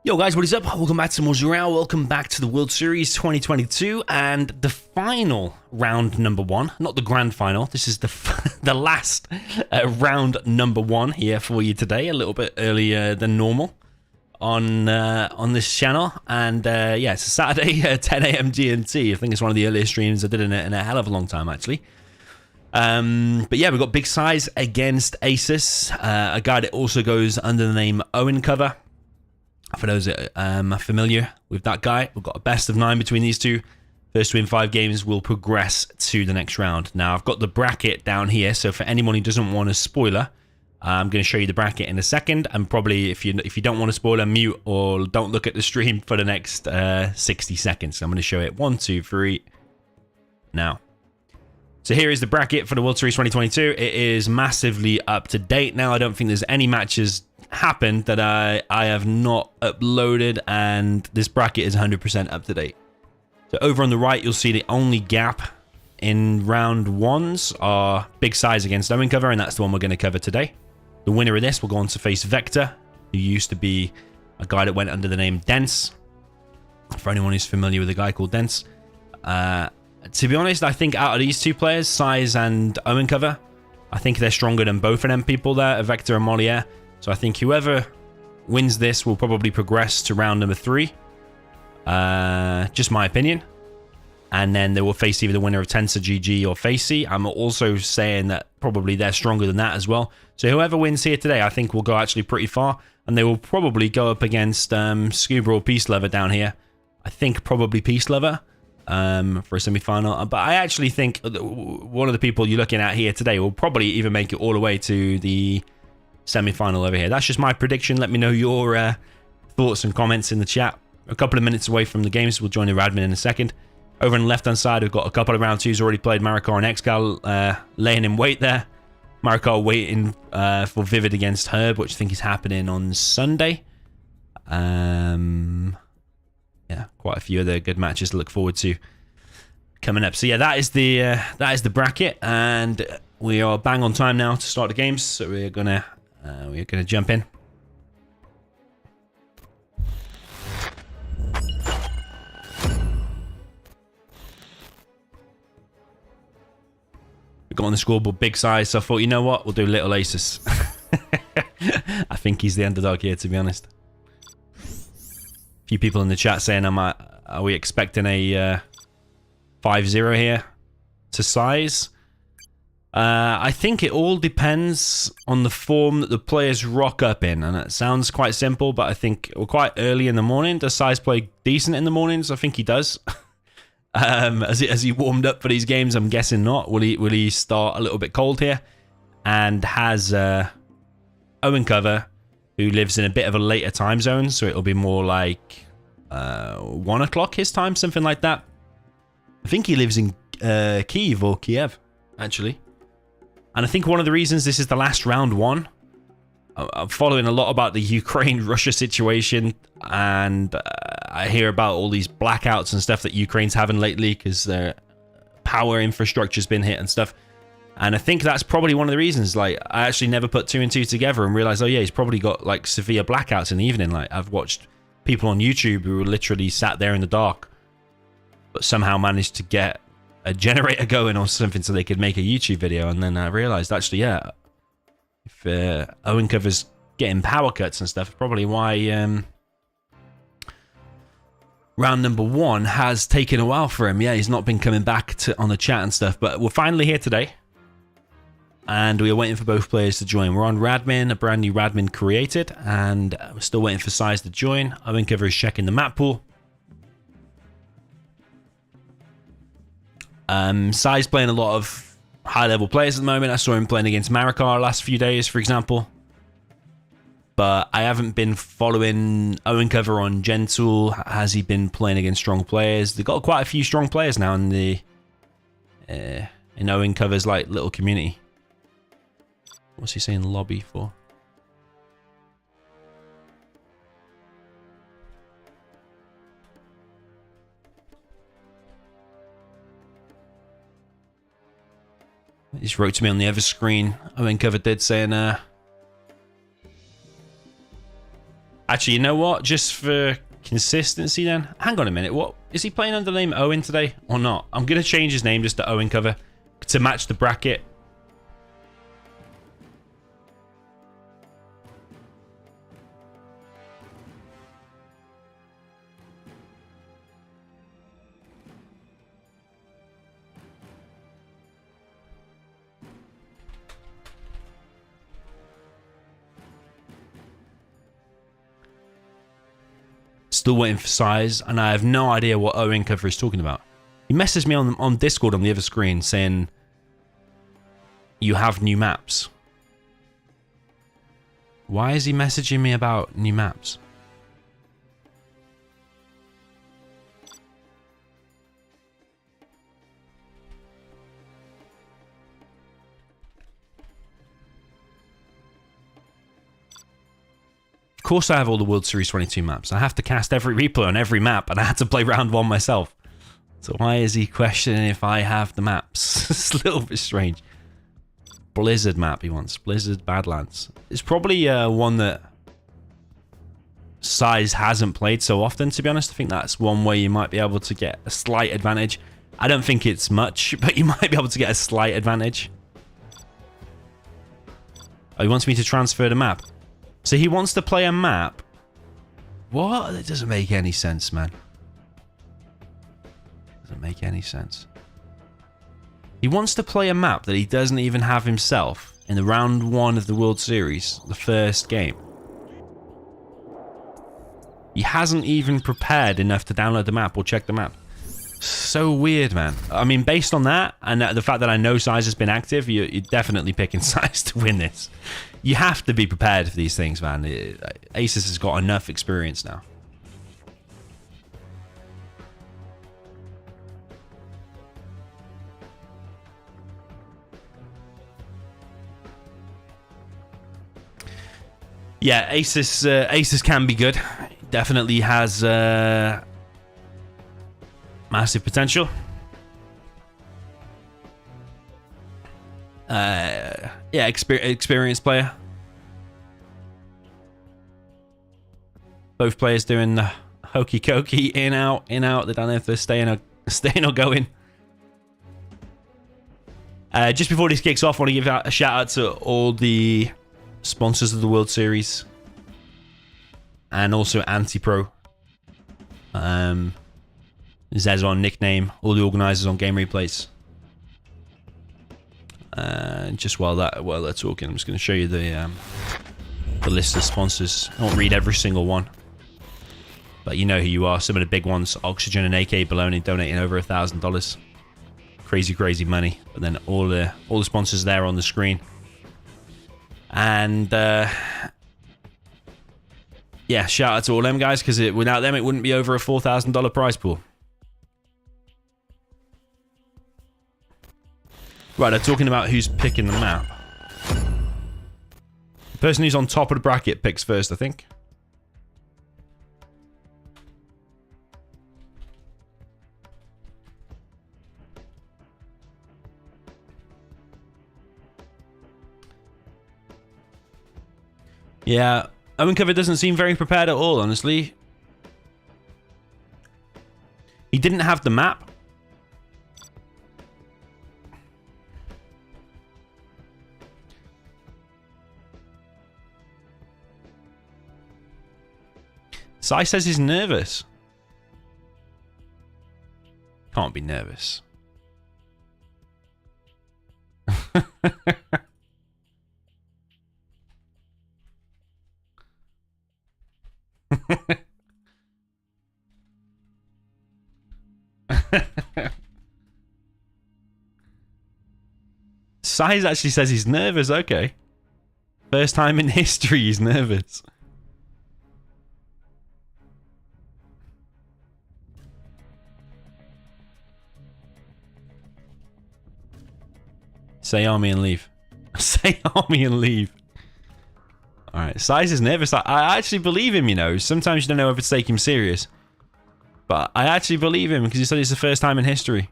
Yo guys, what is up? Welcome back to more showdown. Welcome back to the World Series 2022 and the final round number one, not the grand final. This is the last round number one here for you today, a little bit earlier than normal on this channel. And yeah, it's a Saturday, 10 a.m. GMT. I think it's one of the earliest streams I did in a hell of a long time actually. But yeah, we've got Big SiZe against Asus, a guy that also goes under the name Owen Cover. For those that are familiar with that guy, we've got a best of 9 between these two. First to win 5 games will progress to the next round. Now, I've got the bracket down here, so for anyone who doesn't want a spoiler, I'm going to show you the bracket in a second. And probably, if you don't want a spoiler, mute or don't look at the stream for the next 60 seconds. So I'm going to show it 1, 2, 3 now. So here is the bracket for the World Series 2022. It is massively up to date now. I don't think there's any matches happened that I have not uploaded, and this bracket is 100% up to date. So over on the right, you'll see the only gap in round ones are Big SiZe against Owen Cover, and that's the one we're going to cover today. The winner of this will go on to face Vector, who used to be a guy that went under the name Dense. For anyone who's familiar with a guy called Dense. To be honest, I think out of these two players, SiZe and Owen Cover, I think they're stronger than both of them people there, Vector and Moliere. So I think whoever wins this will probably progress to round number 3. Just my opinion. And then they will face either the winner of Tensor GG or Facey. I'm also saying that probably they're stronger than that as well. So whoever wins here today, I think will go actually pretty far. And they will probably go up against Scuba or Peace Lover down here. I think probably Peace Lover for a semi-final. But I actually think one of the people you're looking at here today will probably even make it all the way to the semi-final over here. That's just my prediction. Let me know your thoughts and comments in the chat. A couple of minutes away from the games. We'll join the Radmin in a second. Over on the left-hand side, we've got a couple of round 2s already played. Marikar and Excal laying in wait there. Marikar waiting for Vivid against Herb, which I think is happening on Sunday. Yeah, quite a few other good matches to look forward to coming up. So yeah, that is the bracket, and we are bang on time now to start the games. So we're gonna jump in. We got on the scoreboard Big SiZe, so I thought, you know what, we'll do Little Asus. I think he's the underdog here, to be honest. A few people in the chat saying, are we expecting a 5-0 here to SiZe? I think it all depends on the form that the players rock up in, and it sounds quite simple, but I think we're quite early in the morning. Does SiZe play decent in the mornings? I think he does. Has he warmed up for these games? I'm guessing not. Will he start a little bit cold here? And has Owen Cover, who lives in a bit of a later time zone, so it'll be more like 1 o'clock his time, something like that. I think he lives in Kyiv or Kiev, actually. And I think one of the reasons this is the last round 1, I'm following a lot about the Ukraine-Russia situation, and I hear about all these blackouts and stuff that Ukraine's having lately because their power infrastructure's been hit and stuff. And I think that's probably one of the reasons. Like, I actually never put 2 and 2 together and realized, oh yeah, he's probably got like severe blackouts in the evening. Like, I've watched people on YouTube who were literally sat there in the dark, but somehow managed to get a generator going or something so they could make a YouTube video. And then I realized, actually, yeah, if Owen Cover's getting power cuts and stuff, probably why round number 1 has taken a while for him. Yeah, he's not been coming back on the chat and stuff, but we're finally here today. And we are waiting for both players to join. We're on Radmin, a brand new Radmin created, and we're still waiting for SiZe to join. Owen Cover is checking the map pool. SiZe playing a lot of high-level players at the moment. I saw him playing against Marikar last few days, for example. But I haven't been following Owen Cover on Gentle. Has he been playing against strong players? They've got quite a few strong players now in the in Owen Cover's like little community. What's he saying lobby for? He just wrote to me on the other screen. Owen Cover did saying, I Actually, you know what? Just for consistency then. Hang on a minute. What? Is he playing under the name Owen today or not? I'm going to change his name just to Owen Cover to match the bracket. Still waiting for SiZe, and I have no idea what Owen Cover is talking about. He messaged me on Discord on the other screen saying, you have new maps. Why is he messaging me about new maps? Of course I have all the World Series 22 maps. I have to cast every replay on every map, and I had to play round 1 myself. So why is he questioning if I have the maps? It's a little bit strange. Blizzard map he wants. Blizzard Badlands. It's probably one that SiZe hasn't played so often, to be honest. I think that's one way you might be able to get a slight advantage. I don't think it's much, but you might be able to get a slight advantage. Oh, he wants me to transfer the map. So he wants to play a map. What? That doesn't make any sense, man. Doesn't make any sense. He wants to play a map that he doesn't even have himself in the round 1 of the World Series, the first game. He hasn't even prepared enough to download the map or check the map. So weird, man. I mean, based on that and the fact that I know SiZe has been active, you're definitely picking SiZe to win this. You have to be prepared for these things, man. Asus has got enough experience now. Yeah, Asus can be good. Definitely has massive potential. Yeah, experienced player. Both players doing the hokey cokey, in out. They don't know if they're staying or going. Just before this kicks off, I want to give out a shout out to all the sponsors of the World Series and also Anti-Pro. Zezon, Nickname, all the organizers on Game Replays. Just while they're talking, I'm just going to show you the list of sponsors. I won't read every single one, but you know who you are. Some of the big ones: Oxygen and AK Baloney donating over $1,000. Crazy money. But then all the sponsors there on the screen. And yeah, shout out to all them guys, because without them it wouldn't be over a $4,000 prize pool. Right, they're talking about who's picking the map. The person who's on top of the bracket picks first, I think. Yeah, Owen Cover doesn't seem very prepared at all, honestly. He didn't have the map. SiZe says he's nervous. Can't be nervous. SiZe actually says he's nervous. Okay. First time in history he's nervous. Say army and leave. Say army and leave. Alright, SiZe is nervous. I actually believe him, you know. Sometimes you don't know if to take him serious. But I actually believe him because he said it's the first time in history.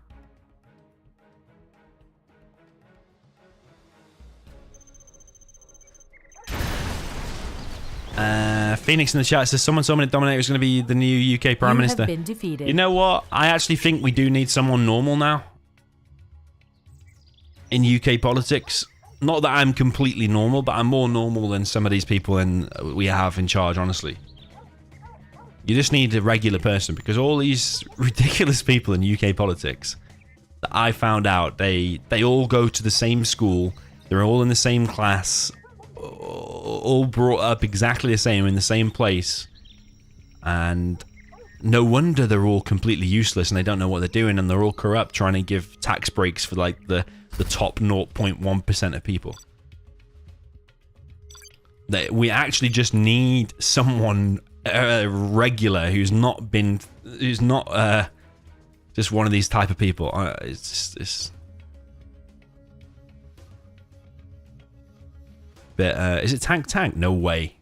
Phoenix in the chat says someone told me that DoMiNaToR is going to be the new UK Prime Minister. Been defeated. You know what? I actually think we do need someone normal now in UK politics. Not that I'm completely normal, but I'm more normal than some of these people we have in charge, honestly. You just need a regular person, because all these ridiculous people in UK politics that I found out, they all go to the same school, they're all in the same class, all brought up exactly the same in the same place, and no wonder they're all completely useless and they don't know what they're doing, and they're all corrupt, trying to give tax breaks for like the top 0.1% of people. We actually just need someone regular who's not just one of these type of people. It's bit. Is it tank? No way.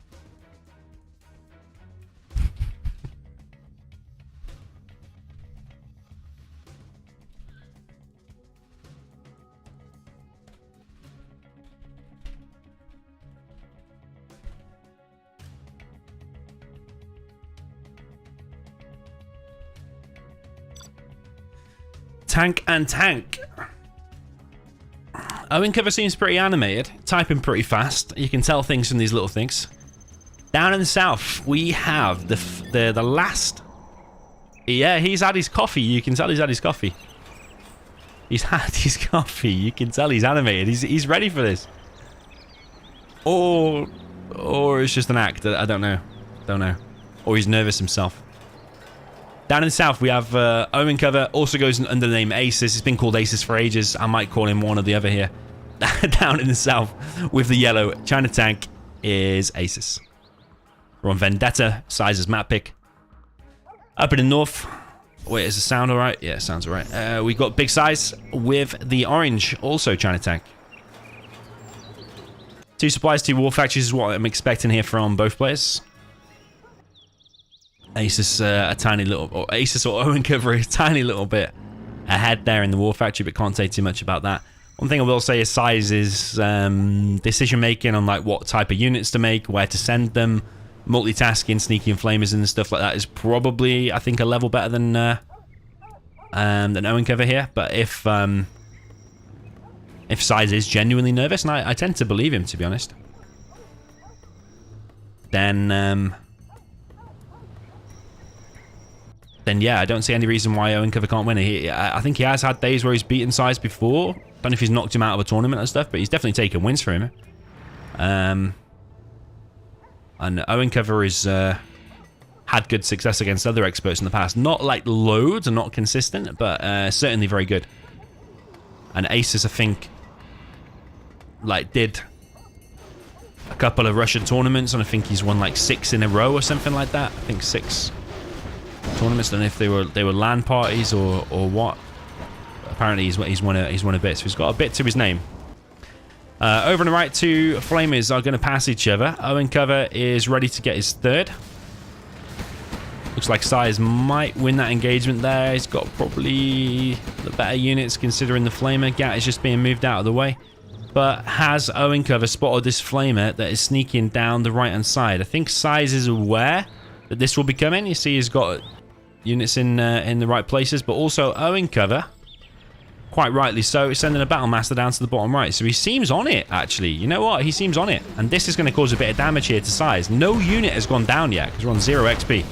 Tank and tank. Owen cover seems pretty animated, typing pretty fast. You can tell things from these little things. Down in the south, we have the last. Yeah, he's had his coffee. You can tell he's had his coffee. He's had his coffee. You can tell he's animated. He's ready for this. Or it's just an act. I don't know. Or he's nervous himself. Down in the south, we have Owen cover. Also goes under the name Asus. It's been called Asus for ages. I might call him one or the other here. Down in the south, with the yellow China tank, is Asus. We're on Vendetta. SiZe's map pick. Up in the north. Wait, is the sound alright? Yeah, it sounds alright. We got Big SiZe with the orange, also China tank. 2 supplies, 2 war factories is what I'm expecting here from both players. Asus a tiny little, or Asus or Owen cover a tiny little bit ahead there in the war factory, but can't say too much about that. One thing I will say is SiZe's decision making on like what type of units to make, where to send them, multitasking, sneaky inflamers and stuff like that is probably, I think, a level better than Owen cover here. But if SiZe is genuinely nervous, and I tend to believe him, to be honest, then yeah, I don't see any reason why Owen cover can't win it. I think he has had days where he's beaten SiZe before. Don't know if he's knocked him out of a tournament and stuff, but he's definitely taken wins for him. And Owen cover has had good success against other experts in the past. Not like loads and not consistent, but certainly very good. And Asus, I think, like did a couple of Russian tournaments, and I think he's won like 6 in a row or something like that. I think 6 tournaments. I don't know if they were LAN parties or what. Apparently he's won a bit, so he's got a bit to his name. Over on the right, 2 flamers are going to pass each other. Owen cover is ready to get his 3rd. Looks like SiZe might win that engagement there. He's got probably the better units considering the flamer. Gat is just being moved out of the way. But has Owen cover spotted this flamer that is sneaking down the right hand side? I think SiZe is aware that this will be coming. You see he's got units in the right places, but also Owen cover, quite rightly so, is sending a battle master down to the bottom right. So he seems on it, actually. You know what? He seems on it. And this is going to cause a bit of damage here to SiZe. No unit has gone down yet because we're on 0 XP.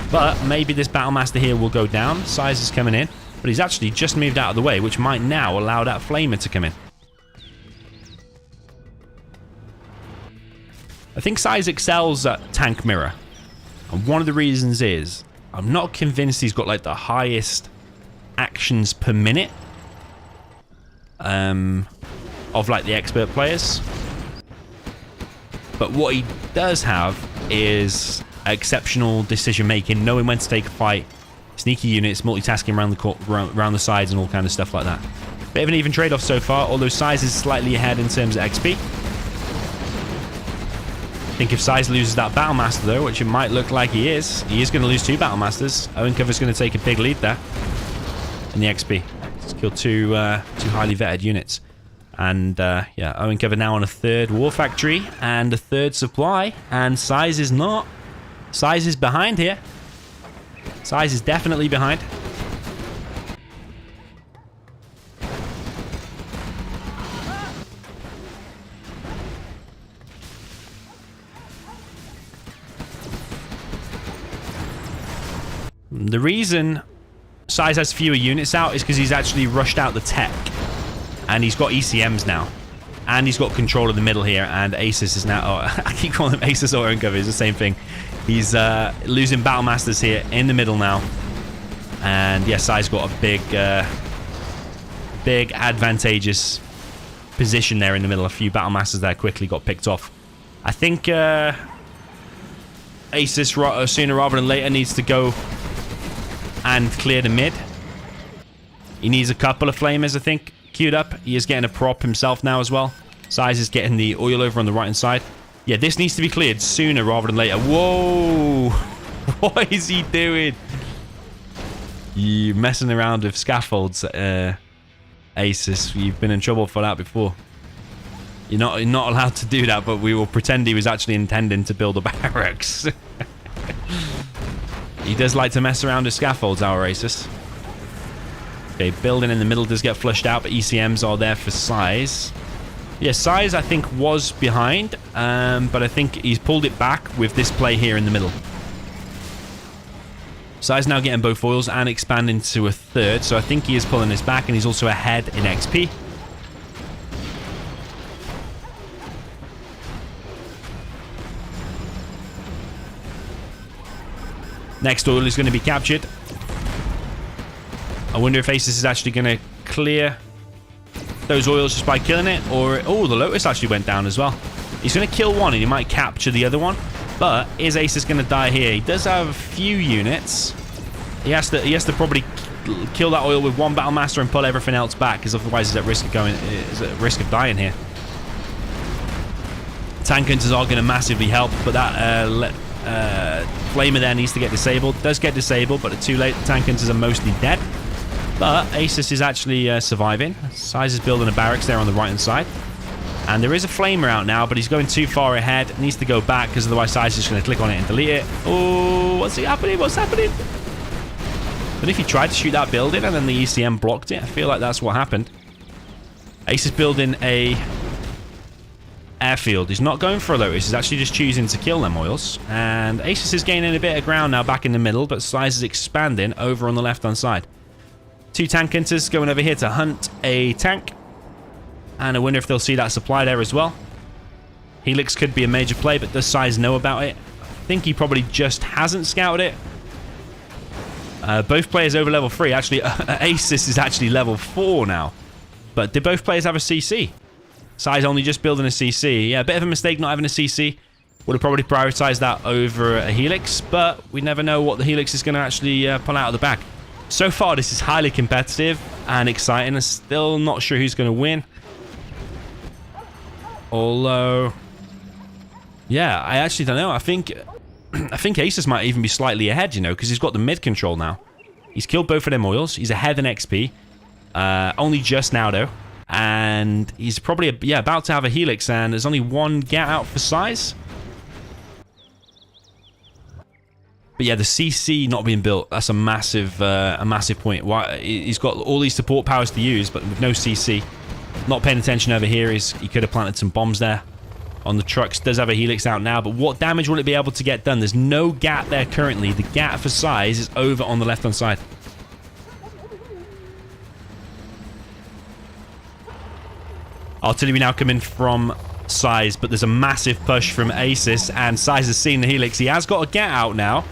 But maybe this battle master here will go down. SiZe is coming in, but he's actually just moved out of the way, which might now allow that flamer to come in. I think SiZe excels at tank mirror. And one of the reasons is, I'm not convinced he's got like the highest actions per minute of like the expert players. But what he does have is exceptional decision making, knowing when to take a fight, sneaky units, multitasking around the sides and all kind of stuff like that. Bit of an even trade-off so far, although SiZe is slightly ahead in terms of XP. I think if SiZe loses that Battle Master though, which it might look like he is going to lose 2 Battle Masters. Owen cover's going to take a big lead there in the XP. He's killed two highly vetted units. And yeah, Owen Cover now on a third war factory and a third supply. And SiZe is not. SiZe is behind here. SiZe is definitely behind. The reason SiZe has fewer units out is because he's actually rushed out the tech. And he's got ECMs now. And he's got control of the middle here. And Asus is now... Oh, I keep calling him Asus or Owen Cover. It's the same thing. He's losing Battle Masters here in the middle now. And yeah, SiZe's got a big advantageous position there in the middle. A few Battle Masters there quickly got picked off. I think Asus sooner rather than later needs to go and clear the mid. He needs a couple of flamers, I think, queued up. He is getting a prop himself now as well. SiZe is getting the oil over on the right hand side. Yeah, this needs to be cleared sooner rather than later. Whoa! What is he doing? You messing around with scaffolds, Asus. You've been in trouble for that before. You're not allowed to do that, but we will pretend he was actually intending to build a barracks. He does like to mess around with scaffolds, our Asus. Okay, building in the middle does get flushed out, but ECMs are there for SiZe. Yeah, SiZe, I think, was behind, but I think he's pulled it back with this play here in the middle. SiZe now getting both oils and expanding to a third, so I think he is pulling this back, and he's also ahead in XP. Next oil is going to be captured. I wonder if Asus is actually going to clear those oils just by killing it, or... Oh, the Lotus actually went down as well. He's going to kill one, and he might capture the other one. But is Asus going to die here? He does have a few units. He has to probably kill that oil with one Battle Master and pull everything else back, because otherwise he's at risk of dying here. Tank hunters are going to massively help, but that flamer there needs to get disabled. Does get disabled, but too late. The tank hunters are mostly dead. But Asus is actually surviving. SiZe is building a barracks there on the right hand side. And there is a flamer out now, but he's going too far ahead. Needs to go back, because otherwise SiZe is just going to click on it and delete it. Oh, what's happening? What's happening? But if he tried to shoot that building and then the ECM blocked it, I feel like that's what happened. Ace is building a airfield. He's not going for a Lotus. He's actually just choosing to kill them oils. And Asus is gaining a bit of ground now back in the middle, but SiZe is expanding over on the left-hand side. Two tank hunters going over here to hunt a tank. And I wonder if they'll see that supply there as well. Helix could be a major play, but does SiZe know about it? I think he probably just hasn't scouted it. Both players over level 3. Actually, Asus is actually level 4 now. But did both players have a CC? SiZe only just building a CC. Yeah, a bit of a mistake not having a CC. Would have probably prioritized that over a Helix, but we never know what the Helix is going to actually pull out of the bag. So far, this is highly competitive and exciting. I'm still not sure who's going to win. Although, yeah, I actually don't know. I think Asus might even be slightly ahead, you know, because he's got the mid control now. He's killed both of them oils. He's ahead in XP. Only just now, though. And he's probably, about to have a Helix, and there's only one get out for SiZe. But yeah, the CC not being built, that's a massive point. Why he's got all these support powers to use, but with no CC. Not paying attention over here. He could have planted some bombs there on the trucks. Does have a Helix out now, but what damage will it be able to get done? There's no gap there currently. The gap for SiZe is over on the left-hand side. Artillery now coming from SiZe, but there's a massive push from Asus, and SiZe has seen the Helix. He has got a get out now,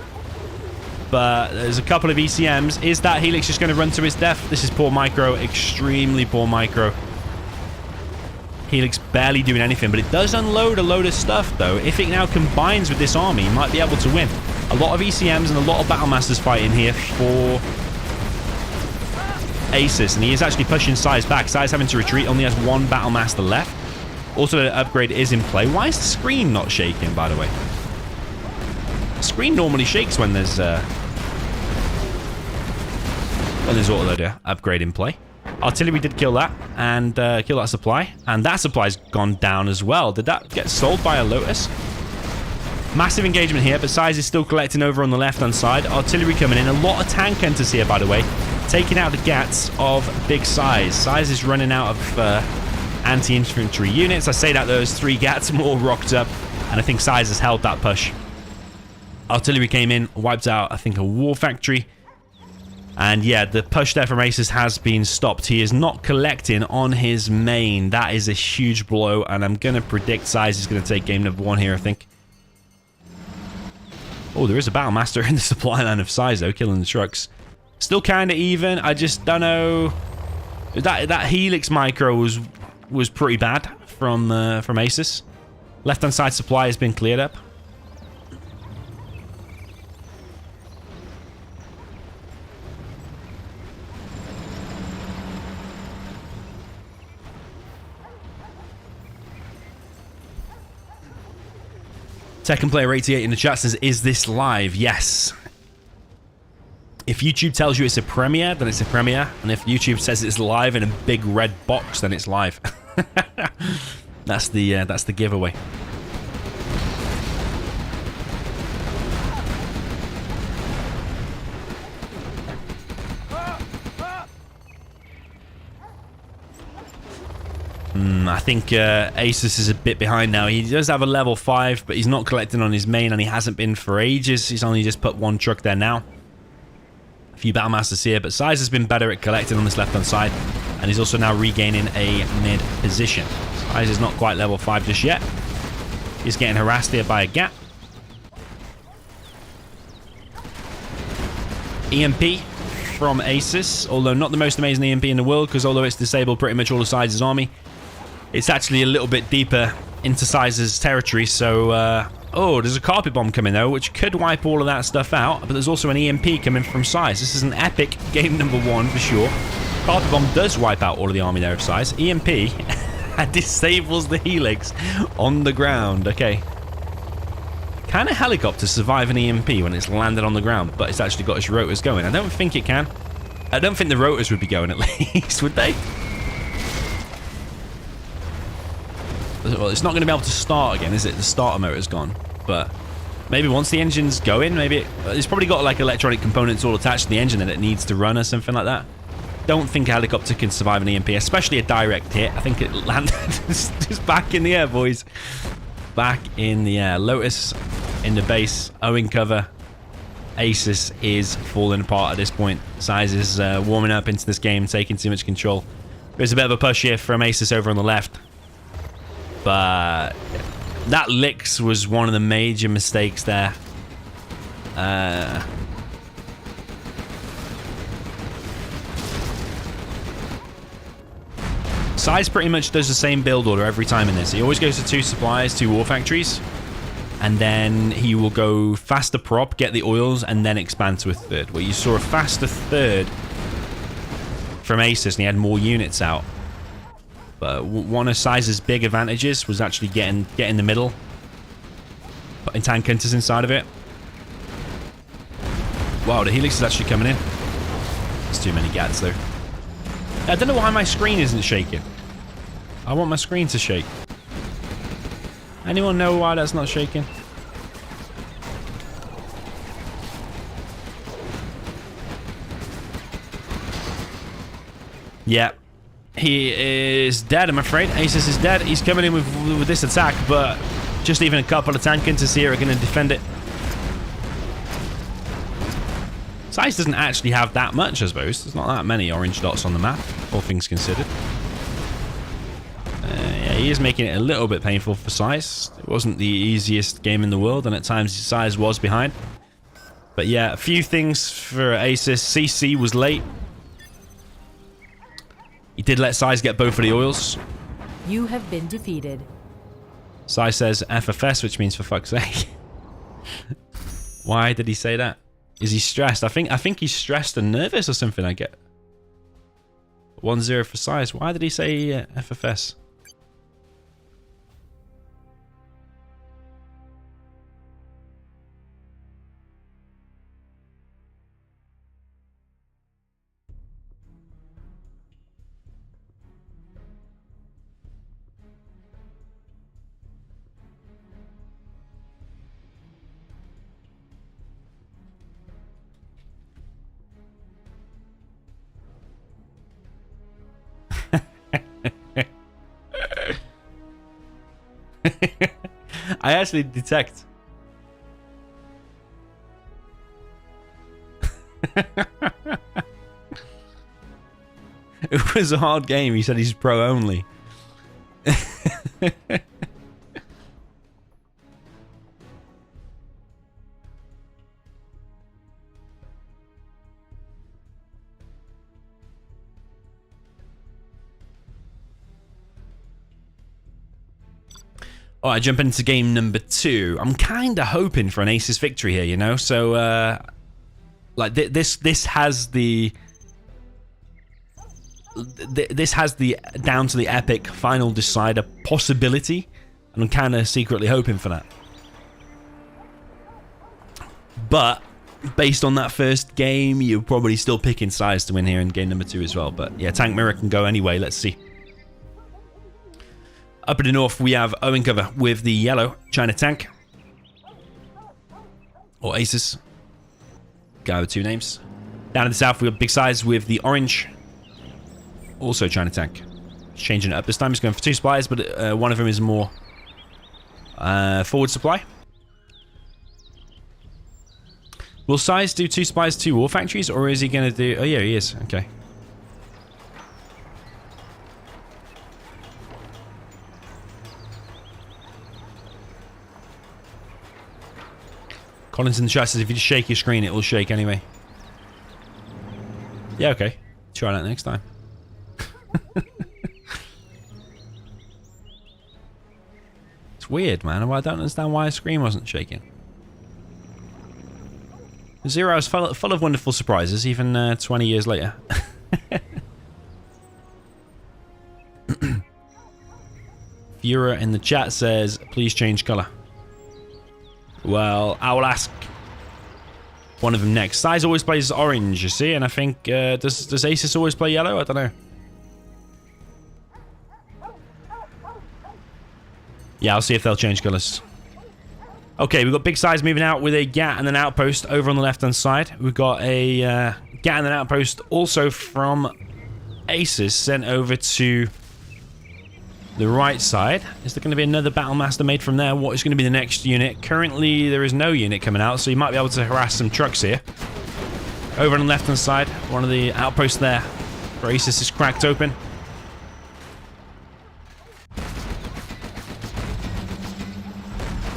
but there's a couple of ECMs. Is that Helix just going to run to his death? This is poor micro, extremely poor micro. Helix barely doing anything, but it does unload a load of stuff, though. If it now combines with this army, he might be able to win. A lot of ECMs and a lot of Battle Masters fighting here for Asus, and he is actually pushing SiZe back. SiZe having to retreat, only has one Battle Master left. Also, the upgrade is in play. Why is the screen not shaking, by the way? The screen normally shakes when there's autoloader upgrade in play. Artillery did kill that, and kill that supply. And that supply's gone down as well. Did that get sold by a Lotus? Massive engagement here, but SiZe is still collecting over on the left-hand side. Artillery coming in. A lot of tank hunters here, by the way. Taking out the gats of big SiZe. SiZe is running out of anti-infantry units. I say that those 3 gats more rocked up, and I think SiZe has held that push. Artillery came in, wiped out, I think, a war factory. And yeah, the push there from Asus has been stopped. He is not collecting on his main. That is a huge blow, and I'm going to predict SiZe is going to take game number 1 here, I think. Oh, there is a Battle Master in the supply line of SiZe, though, killing the trucks. Still kind of even. I just don't know. That Helix micro was pretty bad from Asus. Left-hand side supply has been cleared up. Second player 88 in the chat says, is this live? Yes. If YouTube tells you it's a premiere, then it's a premiere. And if YouTube says it's live in a big red box, then it's live. That's the giveaway. I think Asus is a bit behind now. He does have a level 5, but he's not collecting on his main, and he hasn't been for ages. He's only just put 1 truck there now. A few Battle Masters here, but SiZe has been better at collecting on this left-hand side, and he's also now regaining a mid position. SiZe is not quite level 5 just yet. He's getting harassed here by a gap. EMP from Asus, although not the most amazing EMP in the world, because although it's disabled pretty much all of SiZe's army, it's actually a little bit deeper into SiZe's territory, so... oh, there's a carpet bomb coming, though, which could wipe all of that stuff out, but there's also an EMP coming from SiZe. This is an epic game number 1, for sure. Carpet bomb does wipe out all of the army there of SiZe. EMP disables the Helix on the ground. Okay. Can a helicopter survive an EMP when it's landed on the ground, but it's actually got its rotors going? I don't think it can. I don't think the rotors would be going, at least, would they? Well, it's not going to be able to start again, is it? The starter motor's gone. But maybe once the engine's going, maybe it's probably got like electronic components all attached to the engine that it needs to run or something like that. Don't think a helicopter can survive an EMP, especially a direct hit. I think it landed just back in the air, boys. Back in the air. Lotus in the base, owing cover. Asus is falling apart at this point. SiZe is warming up into this game, taking too much control. There's a bit of a push here from Asus over on the left. But that licks was one of the major mistakes there. SiZe pretty much does the same build order every time in this. He always goes to 2 suppliers, 2 war factories, and then he will go faster prop, get the oils, and then expand to a 3rd. Well, you saw a faster 3rd from Asus, and he had more units out. But one of SiZe's big advantages was actually getting in the middle, putting tank hunters inside of it. Wow, the Helix is actually coming in. There's too many gats, though. I don't know why my screen isn't shaking. I want my screen to shake. Anyone know why that's not shaking? Yeah. He is dead, I'm afraid. Asus is dead. He's coming in with this attack, but just even a couple of tank hunters here are going to defend it. SiZe doesn't actually have that much, I suppose. There's not that many orange dots on the map, all things considered. Yeah, he is making it a little bit painful for SiZe. It wasn't the easiest game in the world, and at times SiZe was behind. But yeah, a few things for Asus. CC was late. He did let SiZe get both of the oils. You have been defeated. SiZe says FFS, which means for fuck's sake. Why did he say that? Is he stressed? I think he's stressed and nervous or something, I get. 1-0 for SiZe. Why did he say FFS? I actually detect. It was a hard game. He said he's pro only. All right, jumping into game number 2. I'm kind of hoping for an Asus victory here, you know. So, like this has the down to the epic final decider possibility, and I'm kind of secretly hoping for that. But based on that first game, you're probably still picking SiZe to win here in game number 2 as well. But yeah, Tank Mirror can go anyway. Let's see. Up in the north, we have Owen cover with the yellow China tank. Or Asus. Guy with 2 names. Down in the south, we have Big SiZe with the orange. Also China tank. Changing it up this time. He's going for 2 supplies, but one of them is more forward supply. Will SiZe do 2 supplies, 2 war factories, or is he going to do... Oh, yeah, he is. Okay. Collins in the chat says if you just shake your screen, it will shake anyway. Yeah, okay. Try that next time. It's weird, man. I don't understand why the screen wasn't shaking. Zero is full of wonderful surprises, even 20 years later. Viewer in the chat says, please change color. Well, I will ask one of them next. SiZe always plays orange, you see, and I think, does Asus always play yellow? I don't know. Yeah, I'll see if they'll change colors. Okay, we've got Big SiZe moving out with a GAT and an outpost over on the left-hand side. We've got a GAT and an outpost also from Asus sent over to the right side. Is there going to be another Battlemaster made from there? What is going to be the next unit? Currently, there is no unit coming out, so you might be able to harass some trucks here. Over on the left-hand side, one of the outposts there for Asus is cracked open.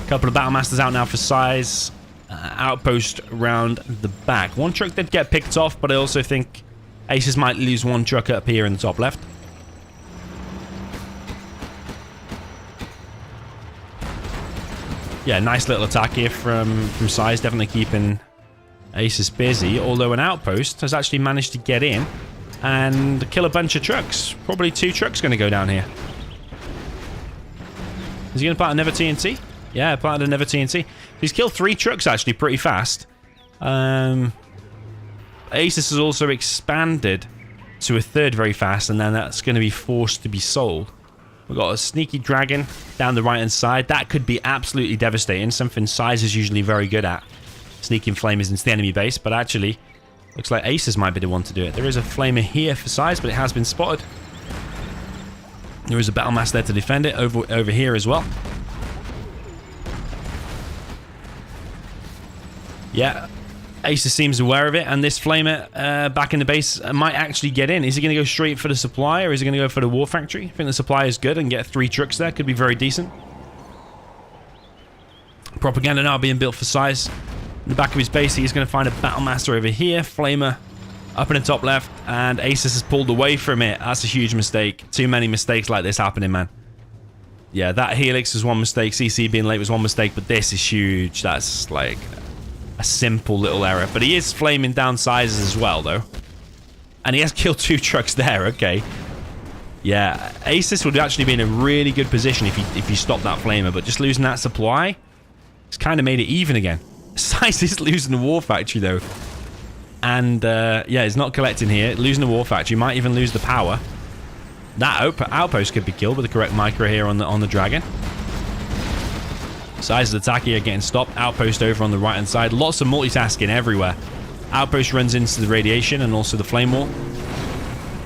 A couple of Battlemasters out now for SiZe. Outpost around the back. One truck did get picked off, but I also think Asus might lose one truck up here in the top left. Yeah, nice little attack here from SiZe, definitely keeping Asus busy, although an outpost has actually managed to get in and kill a bunch of trucks. Probably 2 trucks going to go down here. Is he going to plant another TNT? Yeah, planted another TNT. He's killed 3 trucks actually pretty fast. Asus has also expanded to a 3rd very fast, and then that's going to be forced to be sold. We've got a sneaky dragon down the right-hand side. That could be absolutely devastating. Something SiZe is usually very good at. Sneaking flamers into the enemy base. But actually, looks like Asus might be the one to do it. There is a flamer here for SiZe, but it has been spotted. There is a Battlemaster there to defend it. Over here as well. Yeah. Asus seems aware of it, and this flamer back in the base might actually get in. Is he going to go straight for the supply, or is he going to go for the war factory? I think the supply is good and get 3 trucks there. Could be very decent. Propaganda now being built for SiZe. In the back of his base, he's going to find a Battlemaster over here. Flamer up in the top left, and Asus has pulled away from it. That's a huge mistake. Too many mistakes like this happening, man. Yeah, that Helix was one mistake. CC being late was one mistake, but this is huge. That's like a simple little error. But he is flaming down SiZe as well, though. And he has killed 2 trucks there. Okay. Yeah, Asus would actually be in a really good position if he stopped that flamer. But just losing that supply, it's kind of made it even again. SiZe is losing the war factory, though. And, yeah, he's not collecting here. Losing the war factory. Might even lose the power. That outpost could be killed with the correct micro here on the dragon. SiZe's attack here getting stopped. Outpost over on the right-hand side. Lots of multitasking everywhere. Outpost runs into the radiation and also the flame wall.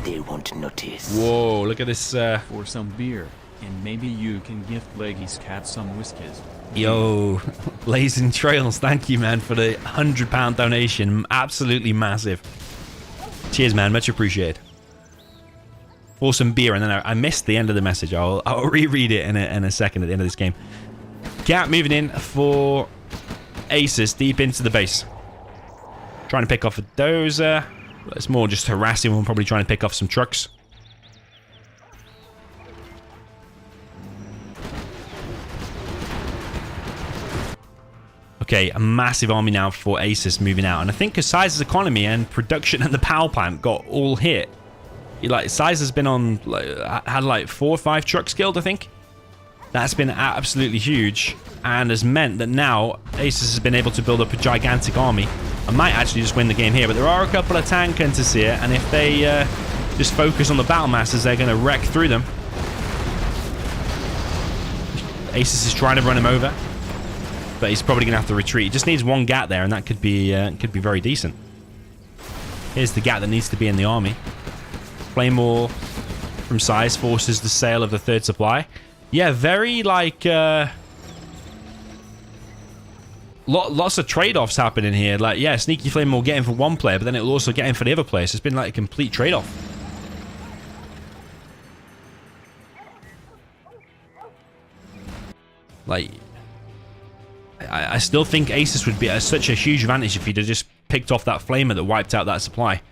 They won't notice. Whoa, look at this. For some beer. And maybe you can gift Leggy's cat some whiskers. Yo, Blazing Trails, thank you, man, for the £100 donation. Absolutely massive. Cheers, man. Much appreciated. For some beer, and then I missed the end of the message. I'll reread it in a second at the end of this game. Cat moving in for Asus deep into the base. Trying to pick off a dozer. It's more just harassing one, probably trying to pick off some trucks. Okay, a massive army now for Asus moving out. And I think because SiZe's economy and production at the power plant got all hit. Like, SiZe has been on, had like 4 or 5 trucks killed, I think. That's been absolutely huge. And has meant that now Asus has been able to build up a gigantic army. I might actually just win the game here, but there are a couple of tank hunters here. And if they just focus on the battle masses, they're going to wreck through them. Asus is trying to run him over. But he's probably going to have to retreat. He just needs one gat there, and that could be very decent. Here's the gat that needs to be in the army. Claymore from SiZe forces the sale of the 3rd supply. Yeah, very like lots of trade-offs happening here. Like, yeah, Sneaky Flame will get in for one player, but then it will also get in for the other player. So it's been like a complete trade-off. Like, I still think Asus would be at such a huge advantage if he'd have just picked off that flamer that wiped out that supply.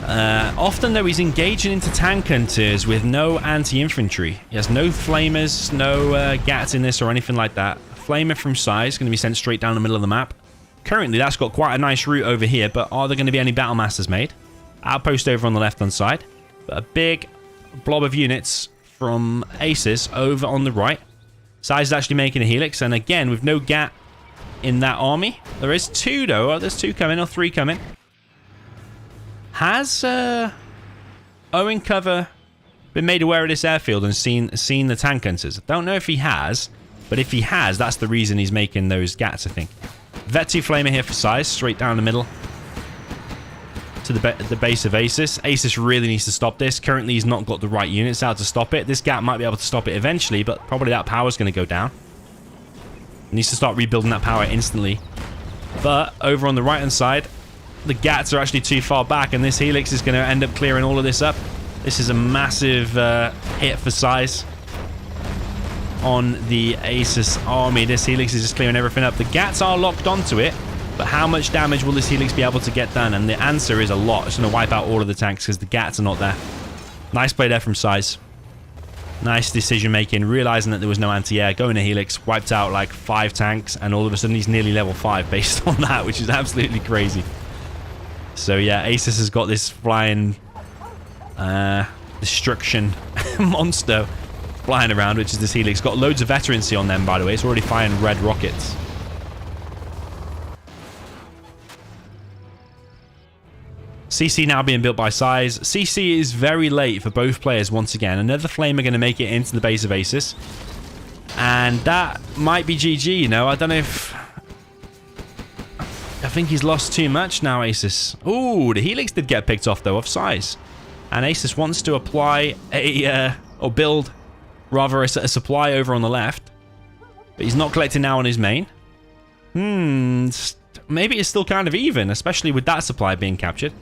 Often, though, he's engaging into tank hunters with no anti-infantry. He has no flamers, no gats in this or anything like that. A flamer from SiZe is going to be sent straight down the middle of the map. Currently, that's got quite a nice route over here, but are there going to be any battle masters made? Outpost over on the left-hand side. But a big blob of units from Asus over on the right. SiZe is actually making a helix, and again, with no gat in that army. There is 2, though. Oh, there's 2 coming, or 3 coming. Has Owen Cover been made aware of this airfield and seen the tank hunters? I don't know if he has, but if he has, that's the reason he's making those gats, I think. Vet2 Flamer here for SiZe, straight down the middle to the base of Asus. Asus really needs to stop this. Currently, he's not got the right units out to stop it. This gat might be able to stop it eventually, but probably that power's going to go down. He needs to start rebuilding that power instantly. But over on the right-hand side, the gats are actually too far back, and this helix is going to end up clearing all of this up. This is a massive hit for SiZe on the Asus army. This helix is just clearing everything up. The gats are locked onto it, but how much damage will this helix be able to get done? And the answer is a lot. It's going to wipe out all of the tanks because the gats are not there. Nice play there from SiZe. Nice decision making, realizing that there was no anti-air, going to helix, wiped out like 5 tanks, and all of a sudden he's nearly level 5 based on that, which is absolutely crazy. So yeah, Asus has got this flying destruction monster flying around, which is this helix. Got loads of veterancy on them, by the way. It's already firing red rockets. CC now being built by SiZe. CC is very late for both players once again. Another flame are going to make it into the base of Asus. And that might be GG, you know. I don't know if... I think he's lost too much now, Asus. Ooh, the helix did get picked off, though, of SiZe. And Asus wants to apply a... or build, rather, a supply over on the left. But he's not collecting now on his main. Maybe it's still kind of even, especially with that supply being captured.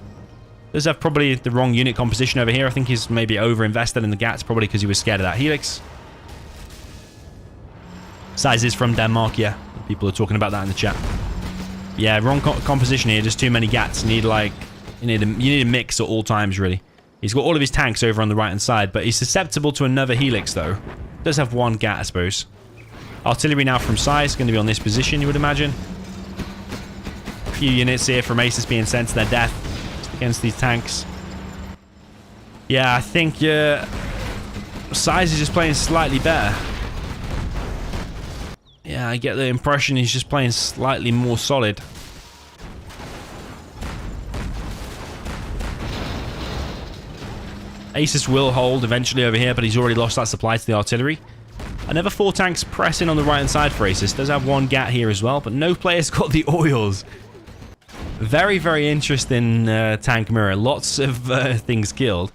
Does have probably the wrong unit composition over here. I think he's maybe over-invested in the gats, probably because he was scared of that helix. SiZe is from Denmark, yeah. People are talking about that in the chat. Yeah, wrong composition here. Just too many gats. You need a mix at all times, really. He's got all of his tanks over on the right-hand side, but he's susceptible to another helix, though. Does have one gat, I suppose. Artillery now from SiZe, going to be on this position, you would imagine. A few units here from Asus being sent to their death against these tanks. Yeah, I think SiZe is just playing slightly better. Yeah, I get the impression he's just playing slightly more solid. Asus will hold eventually over here, but he's already lost that supply to the artillery. Another 4 tanks pressing on the right-hand side for Asus. Does have one gat here as well, but no player's got the oils. Very, very interesting tank mirror. Lots of things killed.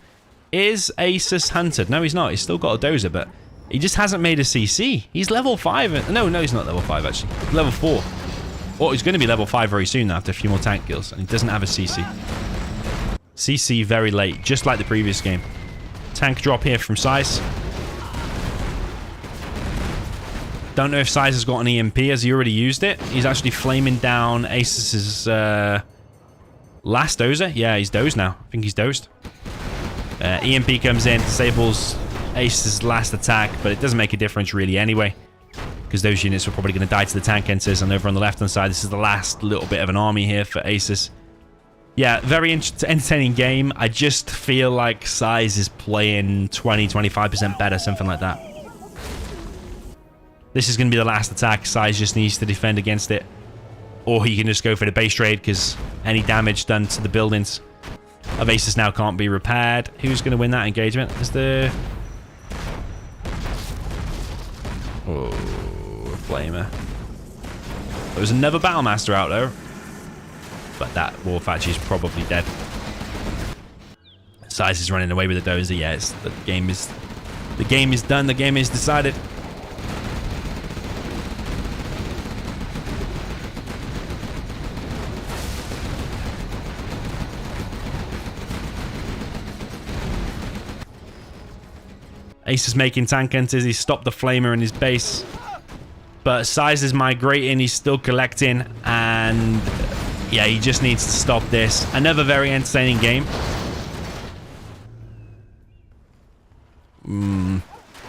Is Asus hunted? No, he's not. He's still got a dozer, but he just hasn't made a CC. He's level 5. No, he's not level 5, actually. He's level 4. Or he's going to be level 5 very soon after a few more tank kills. And he doesn't have a CC. CC very late, just like the previous game. Tank drop here from SiZe. Don't know if SiZe has got an EMP, as he already used it. He's actually flaming down Asus's last dozer. Yeah, he's dozed now. I think he's dozed. EMP comes in, disables Asus's last attack, but it doesn't make a difference really anyway, because those units are probably going to die to the tank enters. And over on the left-hand side, this is the last little bit of an army here for Asus. Yeah, very entertaining game. I just feel like SiZe is playing 20-25% better, something like that. This is going to be the last attack. SiZe just needs to defend against it. Or he can just go for the base trade, because any damage done to the buildings of Asus now can't be repaired. Who's going to win that engagement? Is the... Oh, Flamer. There was another Battlemaster out there. But that Warfactory is probably dead. SiZe is running away with the dozer. Yes, the game is done. The game is decided. Ace is making tank enters. He stopped the flamer in his base. But SiZe is migrating. He's still collecting. And yeah, he just needs to stop this. Another very entertaining game.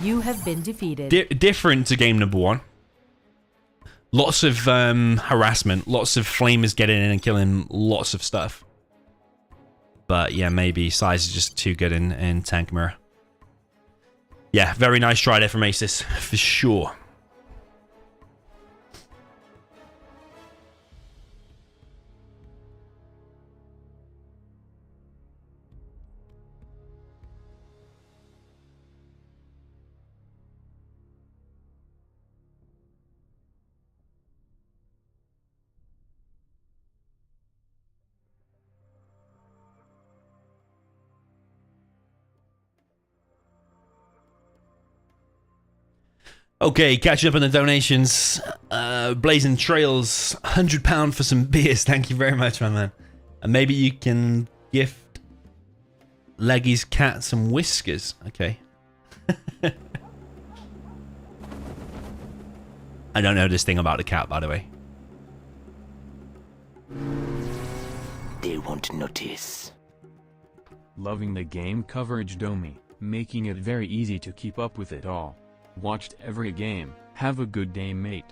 You have been defeated. Different to game number 1. Lots of harassment. Lots of flamers getting in and killing lots of stuff. But yeah, maybe SiZe is just too good in tank mirror. Yeah, very nice try there from Asus, for sure. Okay, catching up on the donations. Blazing Trails, £100 for some beers. Thank you very much, my man. And maybe you can gift Leggy's cat some whiskers. Okay. I don't know this thing about the cat, by the way. They won't notice. Loving the game coverage, Domi, making it very easy to keep up with it all. Watched every game. Have a good day, mate.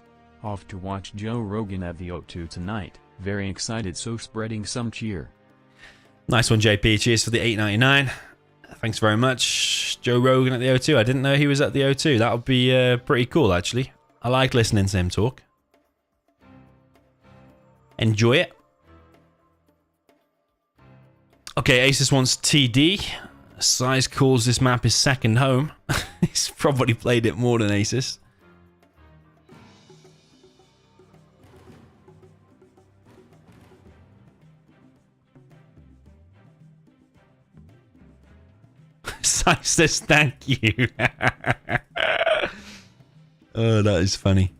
Off to watch Joe Rogan at the O2 tonight. Very excited, so spreading some cheer. Nice one, JP. Cheers for the $8.99. Thanks very much. Joe Rogan at the O2. I didn't know he was at the O2. That would be pretty cool, actually. I like listening to him talk. Enjoy it. Okay, Asus wants TD. SiZe calls this map his second home. He's probably played it more than Asus. SiZe says thank you. Oh, that is funny.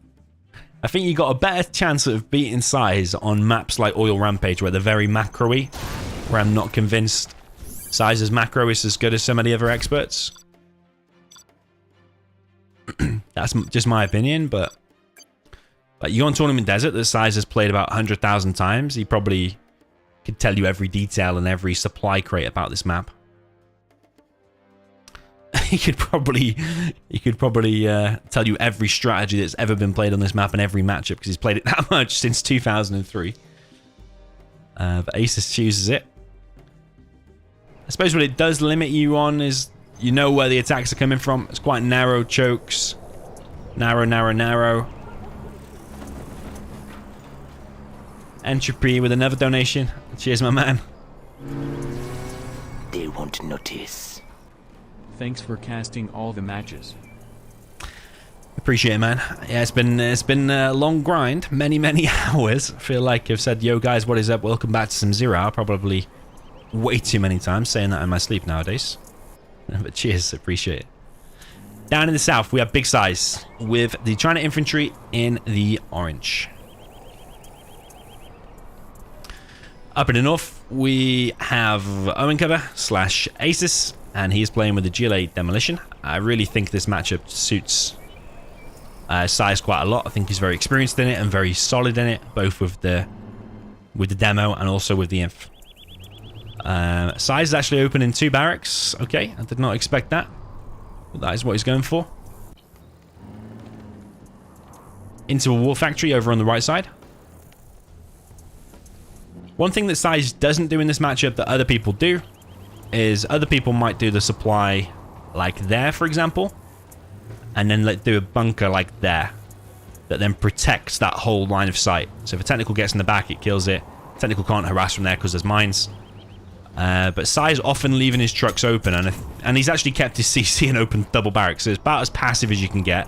I think you got a better chance of beating SiZe on maps like Oil Rampage, where they're very macro-y, where I'm not convinced SiZe's macro is as good as some of the other experts. That's just my opinion, but you go on Tournament Desert that SiZe has played about 100,000 times. He probably could tell you every detail and every supply crate about this map. He could probably tell you every strategy that's ever been played on this map and every matchup, because he's played it that much since 2003. But Asus chooses it. I suppose what it does limit you on is you know where the attacks are coming from. It's quite narrow chokes. Narrow, narrow, narrow. Entropy with another donation. Cheers, my man. They won't notice. Thanks for casting all the matches. Appreciate it, man. Yeah, it's been a long grind, many hours. I feel like I've said, yo guys, what is up? Welcome back to some Zero. Probably way too many times saying that in my sleep nowadays. But cheers, appreciate it. Down in the south, we have big SiZe with the China infantry in the orange. Up in the north, we have Owen Cover / Asus, and he's playing with the GLA Demolition. I really think this matchup suits SiZe quite a lot. I think he's very experienced in it and very solid in it, both with the demo and also with the inf. SiZe is actually open in 2 barracks. Okay, I did not expect that. But that is what he's going for. Into a war factory over on the right side. One thing that SiZe doesn't do in this matchup that other people do is other people might do the supply like there, for example, and then do a bunker like there that then protects that whole line of sight. So if a technical gets in the back, it kills it. Technical can't harass from there because there's mines. But SiZe often leaving his trucks open, and he's actually kept his CC in open double barracks, so it's about as passive as you can get.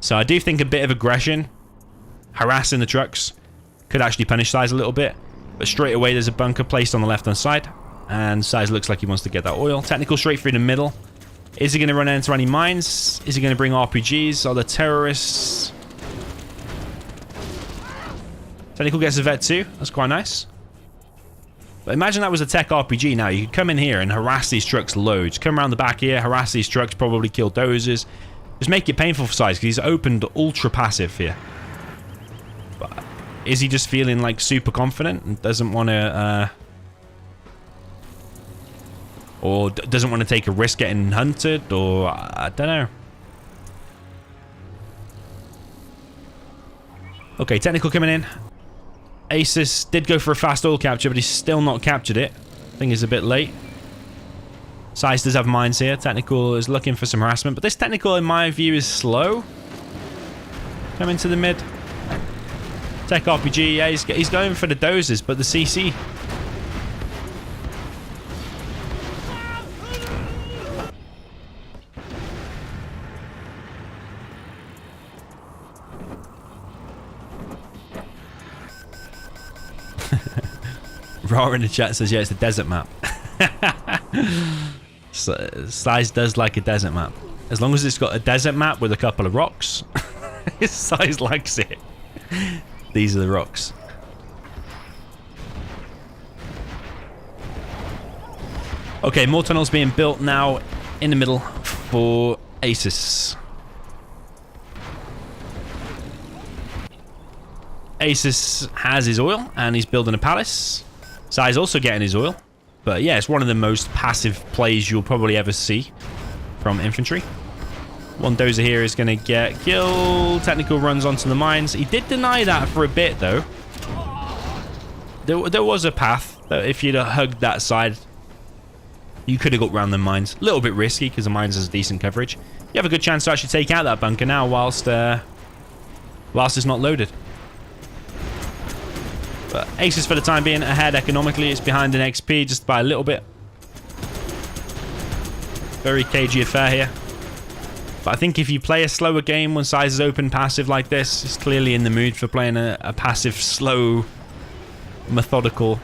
So I do think a bit of aggression, harassing the trucks, could actually punish SiZe a little bit. But straight away there's a bunker placed on the left hand side, and SiZe looks like he wants to get that oil. Technical straight through the middle. Is he going to run into any mines? Is he going to bring RPGs? Are there terrorists? Technical gets a vet too. That's quite nice. But imagine that was a tech RPG now. You could come in here and harass these trucks loads. Come around the back here, harass these trucks, probably kill dozers. Just make it painful for SiZe because he's opened ultra passive here. But is he just feeling like super confident and doesn't want to... or doesn't want to take a risk getting hunted? Or I don't know. Okay, technical coming in. Asus did go for a fast oil capture, but he's still not captured it. I think he's a bit late. SiZe does have mines here. Technical is looking for some harassment, but this technical, in my view, is slow. Come into the mid. Tech RPG, yeah, he's going for the dozers, but the CC. Raw in the chat says, yeah, it's a desert map. SiZe does like a desert map. As long as it's got a desert map with a couple of rocks, SiZe likes it. These are the rocks. Okay, more tunnels being built now in the middle for Asus. Asus has his oil and he's building a palace. SiZe also getting his oil. But yeah, it's one of the most passive plays you'll probably ever see from infantry. One dozer here is going to get killed. Technical runs onto the mines. He did deny that for a bit, though. There was a path that if you'd have hugged that side, you could have got around the mines. A little bit risky because the mines has decent coverage. You have a good chance to actually take out that bunker now whilst it's not loaded. But Asus for the time being ahead economically. It's behind an XP just by a little bit. Very cagey affair here. But I think if you play a slower game when SiZe is open passive like this, he's clearly in the mood for playing a passive, slow, methodical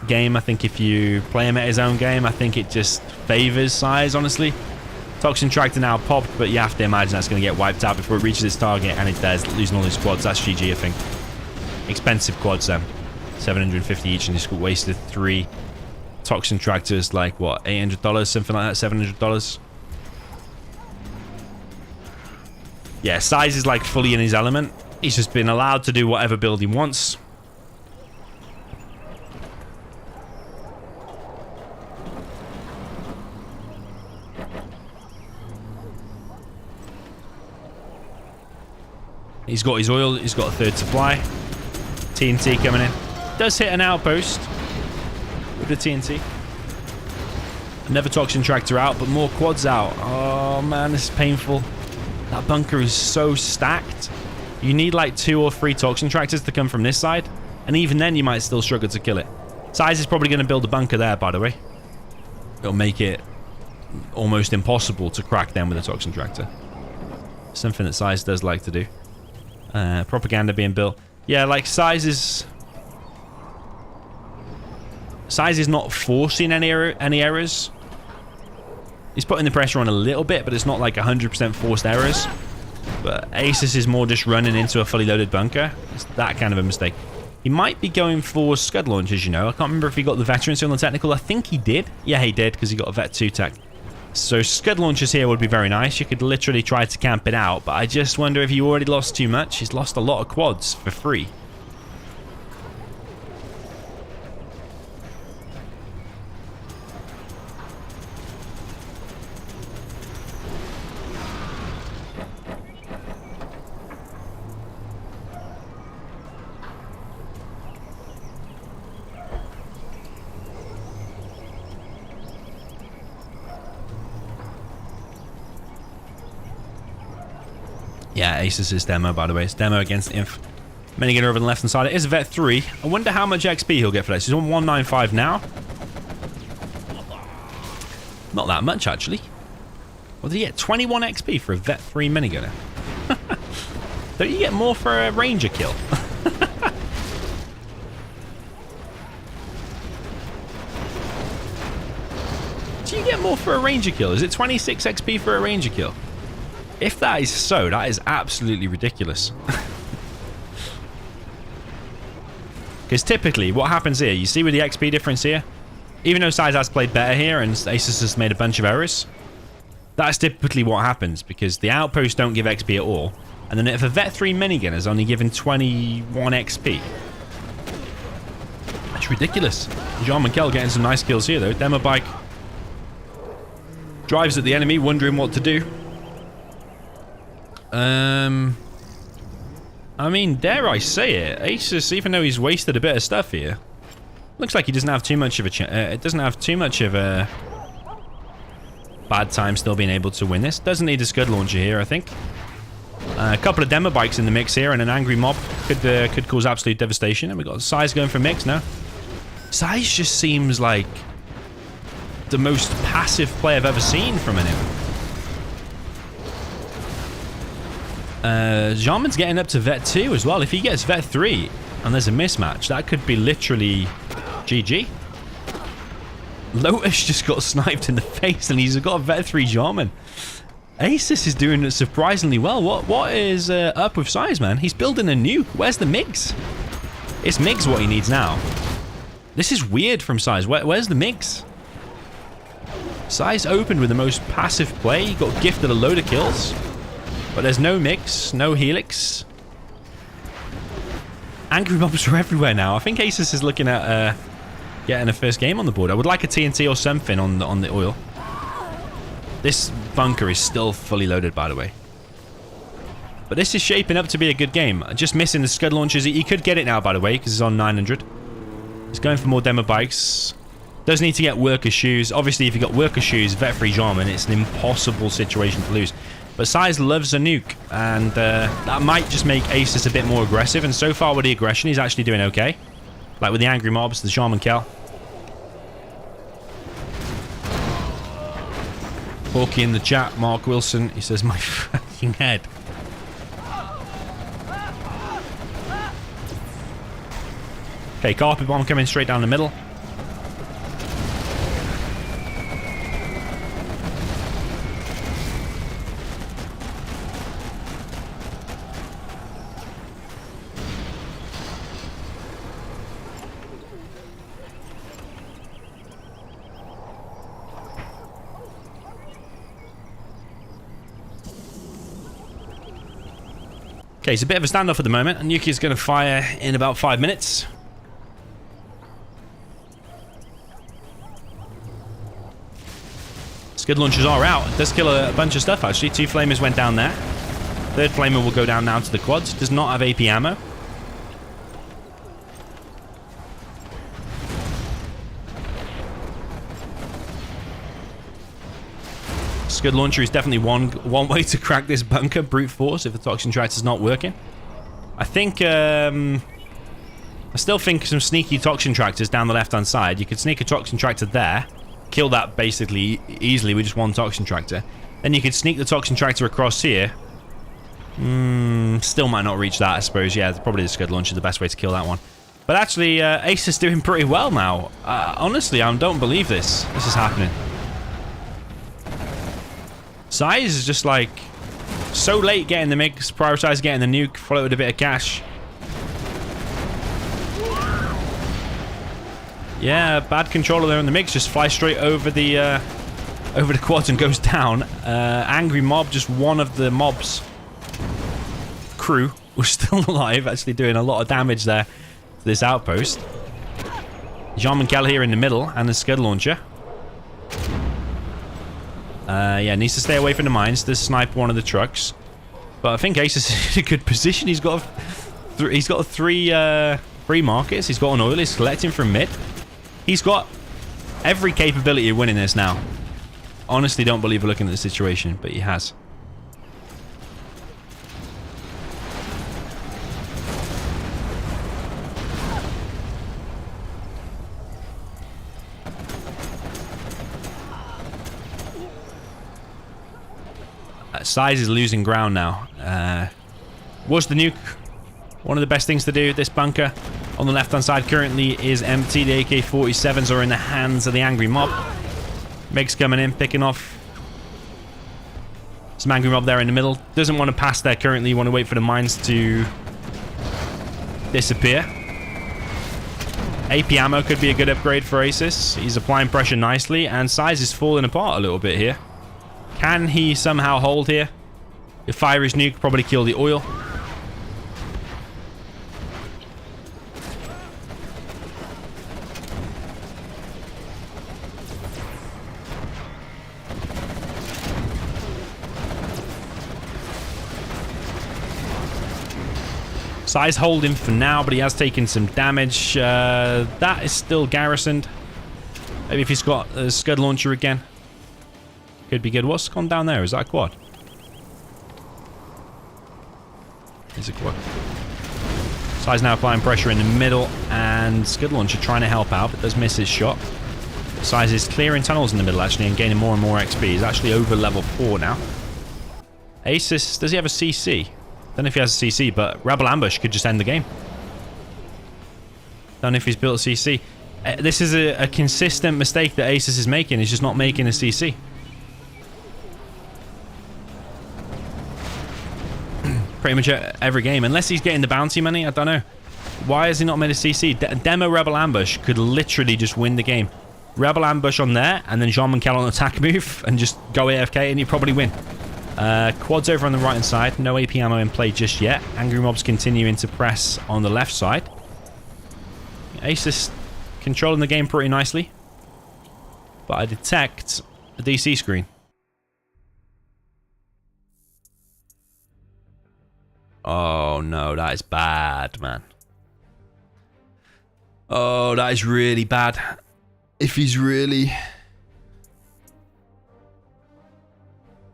game. I think if you play him at his own game, I think it just favors SiZe, honestly. Toxin Tractor now popped, but you have to imagine that's going to get wiped out before it reaches its target, and it does, losing all his quads. That's GG, I think. Expensive quads, then. 750 each, and just wasted 3. Toxin Tractors, like, what, $800? Something like that, $700? Yeah, SiZe is, like, fully in his element. He's just been allowed to do whatever build he wants. He's got his oil, he's got a third supply. TNT coming in. Does hit an outpost with the TNT. Another Toxin Tractor out, but more quads out. Oh man, this is painful. That bunker is so stacked. You need like 2 or 3 Toxin Tractors to come from this side, and even then you might still struggle to kill it. SiZe is probably going to build a bunker there, by the way. It'll make it almost impossible to crack them with a Toxin Tractor. Something that SiZe does like to do. Propaganda being built. Yeah, like SiZe is not forcing any errors. He's putting the pressure on a little bit, but it's not like 100% forced errors. But Asus is more just running into a fully loaded bunker. It's that kind of a mistake. He might be going for scud launches, you know. I can't remember if he got the veterancy on the technical. I think he did. Yeah, he did, because he got a vet 2 tech. So scud launches here would be very nice. You could literally try to camp it out, but I just wonder if you already lost too much. He's lost a lot of quads for free. Yeah, Asus is demo, by the way. It's demo against Inf. Minigun over on the left-hand side. It is a Vet 3. I wonder how much XP he'll get for this. He's on 195 now. Not that much, actually. What did he get? 21 XP for a Vet 3 minigunner. Don't you get more for a Ranger kill? Do you get more for a Ranger kill? Is it 26 XP for a Ranger kill? If that is so, that is absolutely ridiculous. Because typically, what happens here, you see with the XP difference here? Even though SiZe has played better here and Asus has made a bunch of errors, that's typically what happens, because the outposts don't give XP at all. And then if a Vet 3 minigun is only given 21 XP, that's ridiculous. Jean Mikel getting some nice kills here, though. Demo bike drives at the enemy, wondering what to do. I mean, dare I say it, Asus, even though he's wasted a bit of stuff here, looks like he doesn't have too much of a bad time still being able to win this. Doesn't need a scud launcher here, I think. A couple of demo bikes in the mix here, and an angry mob could cause absolute devastation. And we've got SiZe going for mix now. SiZe just seems like the most passive play I've ever seen from him. Jarman's getting up to Vet 2 as well. If he gets Vet 3 and there's a mismatch, that could be literally GG. Lotus just got sniped in the face and he's got a Vet 3 Jarman. Asus is doing surprisingly well. What is up with SiZe, man? He's building a nuke. Where's the MiGs? It's MiGs what he needs now. This is weird from SiZe. Where's the MiGs? SiZe opened with the most passive play. He got gifted a load of kills. But there's no mix, no helix. Angry mobs are everywhere now. I think Asus is looking at getting a first game on the board. I would like a TNT or something on the oil. This bunker is still fully loaded, by the way. But this is shaping up to be a good game. Just missing the scud launches. He could get it now, by the way, because he's on 900. He's going for more demo bikes. Does need to get worker shoes. Obviously, if you got worker shoes, Vet 3 Jarman, it's an impossible situation to lose. But SiZe loves a nuke, and that might just make Asus a bit more aggressive. And so far with the aggression, he's actually doing okay. Like with the angry mobs, the Jean Mikel. Hawkey in the chat, Mark Wilson, he says, my fucking head. Okay, carpet bomb coming straight down the middle. Okay, it's a bit of a standoff at the moment, and Yuki's going to fire in about 5 minutes. Scud launchers are out. It does kill a bunch of stuff, actually. 2 flamers went down there. 3rd flamer will go down now to the quads. Does not have AP ammo. Scud launcher is definitely one way to crack this bunker, brute force, if the toxin tractor's not working. I think, I still think some sneaky toxin tractors down the left-hand side. You could sneak a toxin tractor there, kill that basically easily with just 1 toxin tractor. Then you could sneak the toxin tractor across here. Still might not reach that, I suppose. Yeah, probably the scud launcher is the best way to kill that one. But actually, Ace is doing pretty well now. Honestly, I don't believe this. This is happening. SiZe is just like so late getting the mix, prioritize getting the nuke, follow with a bit of cash. Yeah, bad controller there in the mix. Just flies straight over the quads and goes down. Angry Mob, just one of the mob's crew, was still alive, actually doing a lot of damage there to this outpost. Jean-Michel here in the middle, and the Scud Launcher. Yeah, needs to stay away from the mines to snipe one of the trucks. But I think Asus is in a good position. He's got three markets. He's got an oil. He's collecting from mid. He's got every capability of winning this now. Honestly, don't believe we're looking at the situation, but he has. SiZe is losing ground now. Was the nuke one of the best things to do? This bunker on the left-hand side currently is empty. The AK-47s are in the hands of the Angry Mob. MiG's coming in, picking off some Angry Mob there in the middle. Doesn't want to pass there currently. Want to wait for the mines to disappear. AP ammo could be a good upgrade for Asus. He's applying pressure nicely, and SiZe is falling apart a little bit here. Can he somehow hold here? If fire his nuke, probably kill the oil. SiZe holding for now, but he has taken some damage. That is still garrisoned. Maybe if he's got a Scud Launcher again. Could be good. What's gone down there? Is that a quad? It's a quad. SiZe now applying pressure in the middle, and Scud Launcher trying to help out, but does miss his shot. SiZe is clearing tunnels in the middle, actually, and gaining more and more XP. He's actually over level 4 now. Asus, does he have a CC? Don't know if he has a CC, but Rebel Ambush could just end the game. Don't know if he's built a CC. This is a consistent mistake that Asus is making. He's just not making a CC. Pretty much every game. Unless he's getting the bounty money, I don't know. Why has he not made a CC? Demo Rebel Ambush could literally just win the game. Rebel Ambush on there, and then Jean-Michel on attack move, and just go AFK, and you probably win. Quads over on the right-hand side. No AP ammo in play just yet. Angry Mobs continuing to press on the left side. Asus controlling the game pretty nicely. But I detect a DC screen. Oh no, that is bad, man. Oh, that is really bad. If he's really...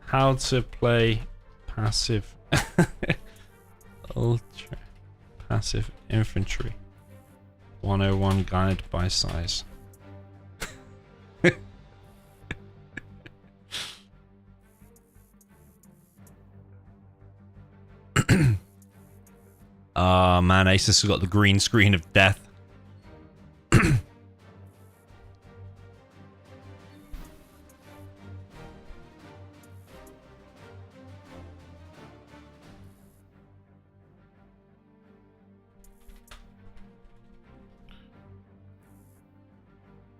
How to play passive... Ultra passive infantry. 101 guide by SiZe. Oh man, Asus has got the green screen of death.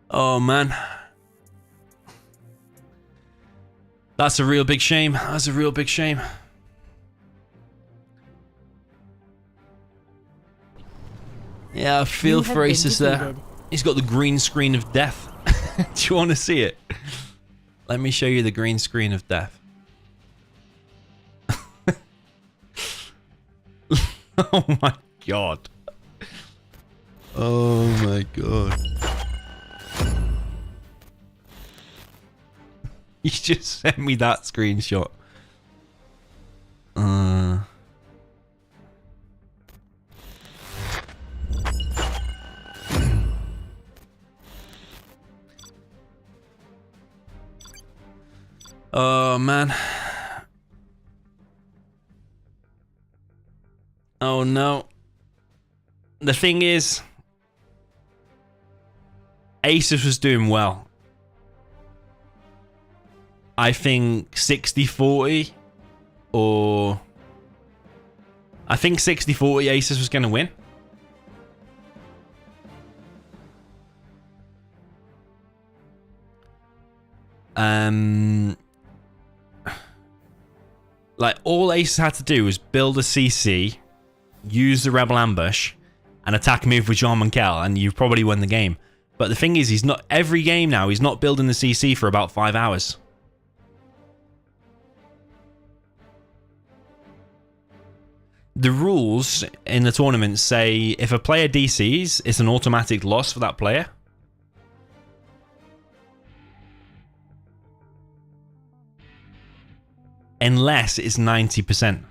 Oh man. That's a real big shame. That's a real big shame. Yeah, I feel for Asus there. He's got the green screen of death. Do you want to see it? Let me show you the green screen of death. Oh my god. Oh my god. You just sent me that screenshot. Oh man. Oh no. The thing is, Asus was doing well. I think 60-40 or... I think 60-40 Asus was going to win. Like, all Asus had to do was build a CC, use the Rebel Ambush, and attack move with Jean Monkel, and you've probably won the game. But the thing is, he's not... Every game now, he's not building the CC for about 5 hours. The rules in the tournament say if a player DCs, it's an automatic loss for that player. Unless it's 90%.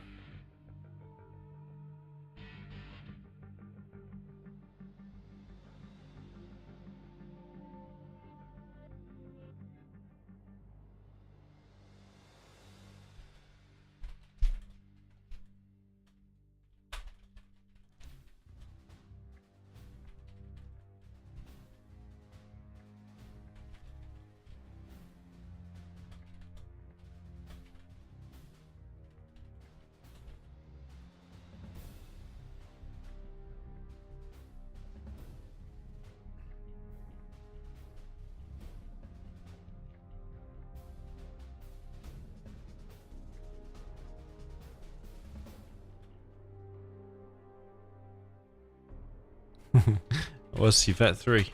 Was Yvette 3?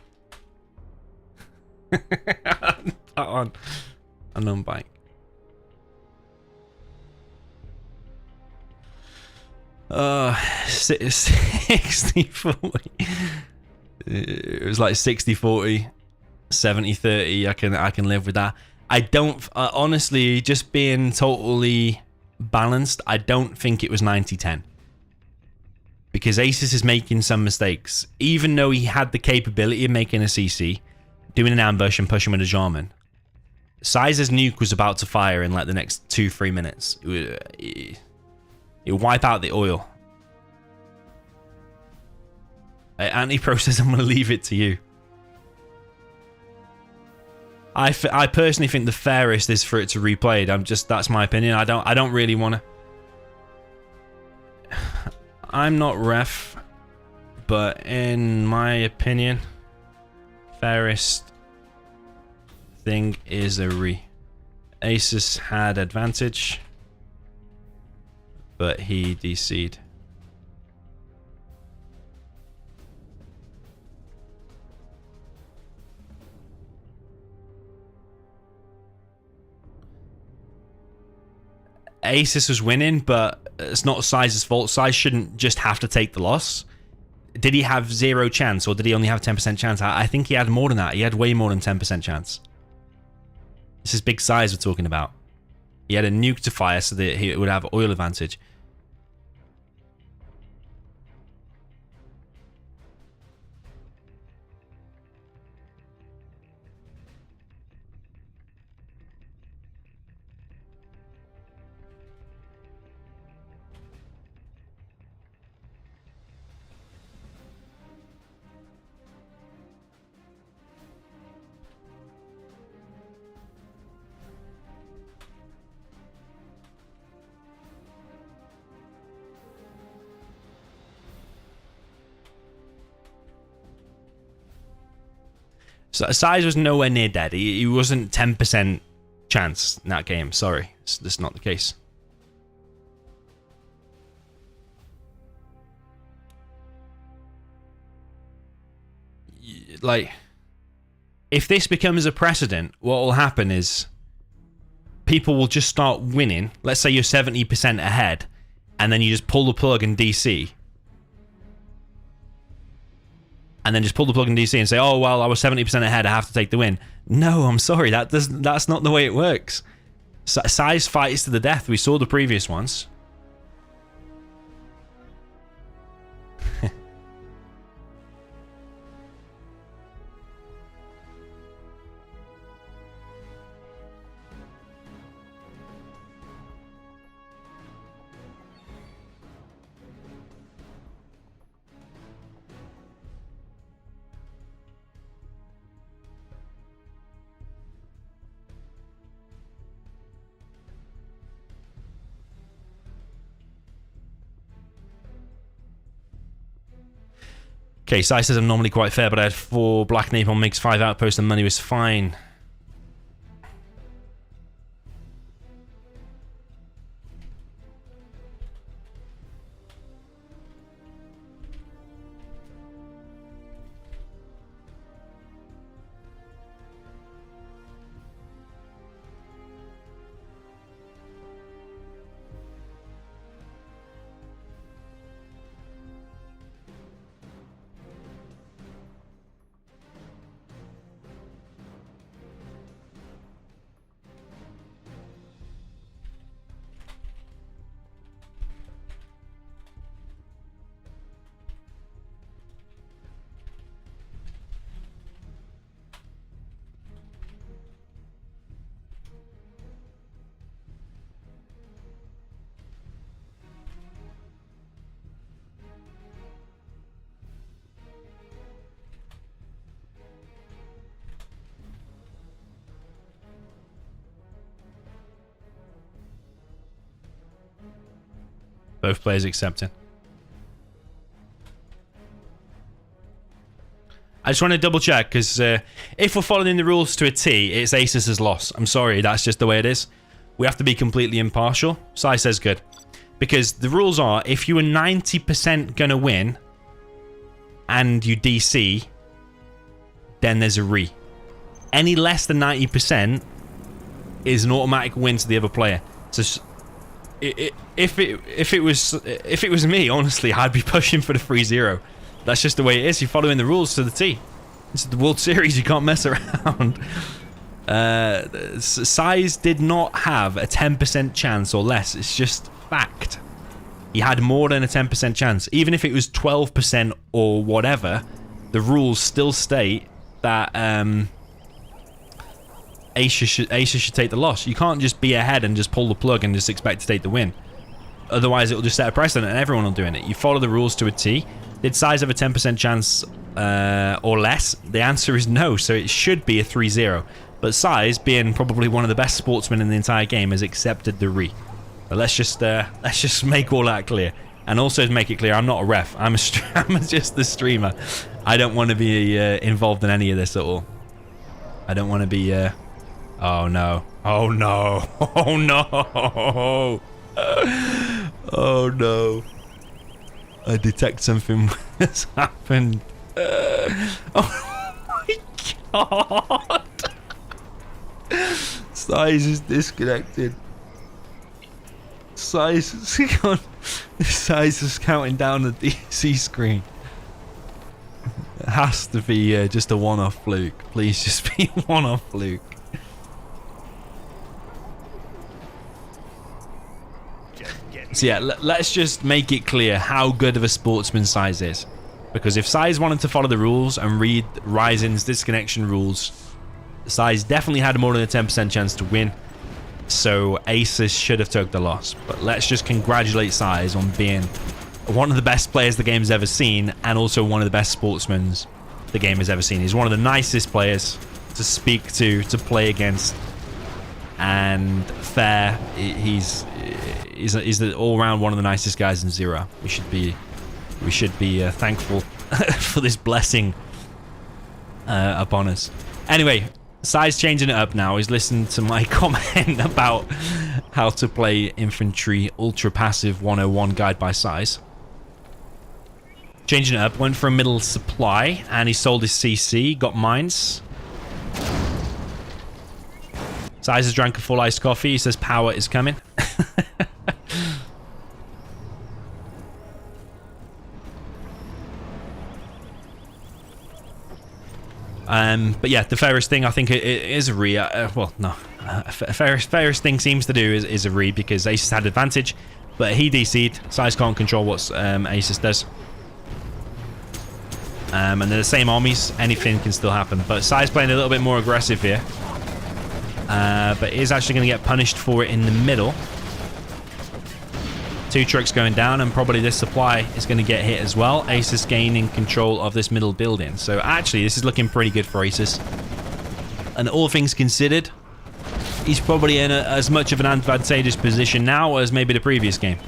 On a non-bike. Uh, 60-40. It was like 60-40, 70-30. I can live with that. I don't honestly, just being totally balanced, I don't think it was 90-10. Because Asus is making some mistakes. Even though he had the capability of making a CC, doing an ambush and pushing with a Jarman. SiZe's nuke was about to fire in like the next 2-3 minutes. It would wipe out the oil. Anti-Pro says I'm going to leave it to you. I personally think the fairest is for it to replay. That's my opinion. I don't really want to. I'm not ref, but in my opinion, fairest thing is a re. Asus had advantage, but he DC'd. Asus was winning, but it's not SiZe's fault. SiZe shouldn't just have to take the loss. Did he have 0 chance, or did he only have 10% chance? I think he had more than that. He had way more than 10% chance. This is big SiZe we're talking about. He had a nuke to fire so that he would have oil advantage. So SiZe was nowhere near dead. He wasn't 10% chance in that game. Sorry, that's not the case. Like, if this becomes a precedent, what will happen is people will just start winning. Let's say you're 70% ahead, and then you just pull the plug and DC. And then just pull the plug in DC and say, oh, well, I was 70% ahead, I have to take the win. No, I'm sorry, that's not the way it works. SiZe fights to the death. We saw the previous ones. Okay, SiZe says I'm normally quite fair, but I had 4 black napalm makes 5 outposts and money was fine. Both players accepting. I just want to double check because if we're following the rules to a T, it's Asus's loss. I'm sorry, that's just the way it is. We have to be completely impartial. SiZe says good. Because the rules are, if you were 90% going to win and you DC, then there's a re. Any less than 90% is an automatic win to the other player. So if it was me, honestly, I'd be pushing for the 3-0. That's just the way it is. You're following the rules to the T. This is the World Series. You can't mess around. SiZe did not have a 10% chance or less. It's just fact. He had more than a 10% chance. Even if it was 12% or whatever, the rules still state that Asus should take the loss. You can't just be ahead and just pull the plug and just expect to take the win. Otherwise, it'll just set a precedent and everyone will do it. You follow the rules to a T. Did SiZe have a 10% chance or less? The answer is no, so it should be a 3-0. But SiZe, being probably one of the best sportsmen in the entire game, has accepted the re. But let's just make all that clear. And also make it clear, I'm not a ref. I'm just the streamer. I don't want to be involved in any of this at all. I don't want to be... Oh no. Oh no. Oh no. Oh no. I detect something has happened. Oh my god. SiZe is disconnected. SiZe is counting down the DC screen. It has to be just a one-off fluke. Please just be a one-off fluke. So yeah, let's just make it clear how good of a sportsman SiZe is. Because if SiZe wanted to follow the rules and read Ryzen's disconnection rules, SiZe definitely had more than a 10% chance to win. So Asus should have took the loss. But let's just congratulate SiZe on being one of the best players the game has ever seen, and also one of the best sportsmen the game has ever seen. He's one of the nicest players to speak to play against, and fair. He's all-round one of the nicest guys in Zero. We should be thankful for this blessing upon us. Anyway, SiZe's changing it up now. He's listened to my comment about how to play Infantry Ultra Passive 101 guide by SiZe. Changing it up, went for a middle supply, and he sold his CC, got mines. SiZe has drank a full iced coffee. He says power is coming. But yeah, the fairest thing I think it is a re. Well, no, fairest thing seems to do is a re, because Asus had advantage, but he DC'd. SiZe can't control what Asus does. And they're the same armies. Anything can still happen. But SiZe playing a little bit more aggressive here. But is actually going to get punished for it in the middle. 2 trucks going down, and probably this supply is going to get hit as well. Asus gaining control of this middle building. So actually, this is looking pretty good for Asus. And all things considered, he's probably in as much of an advantageous position now as maybe the previous game.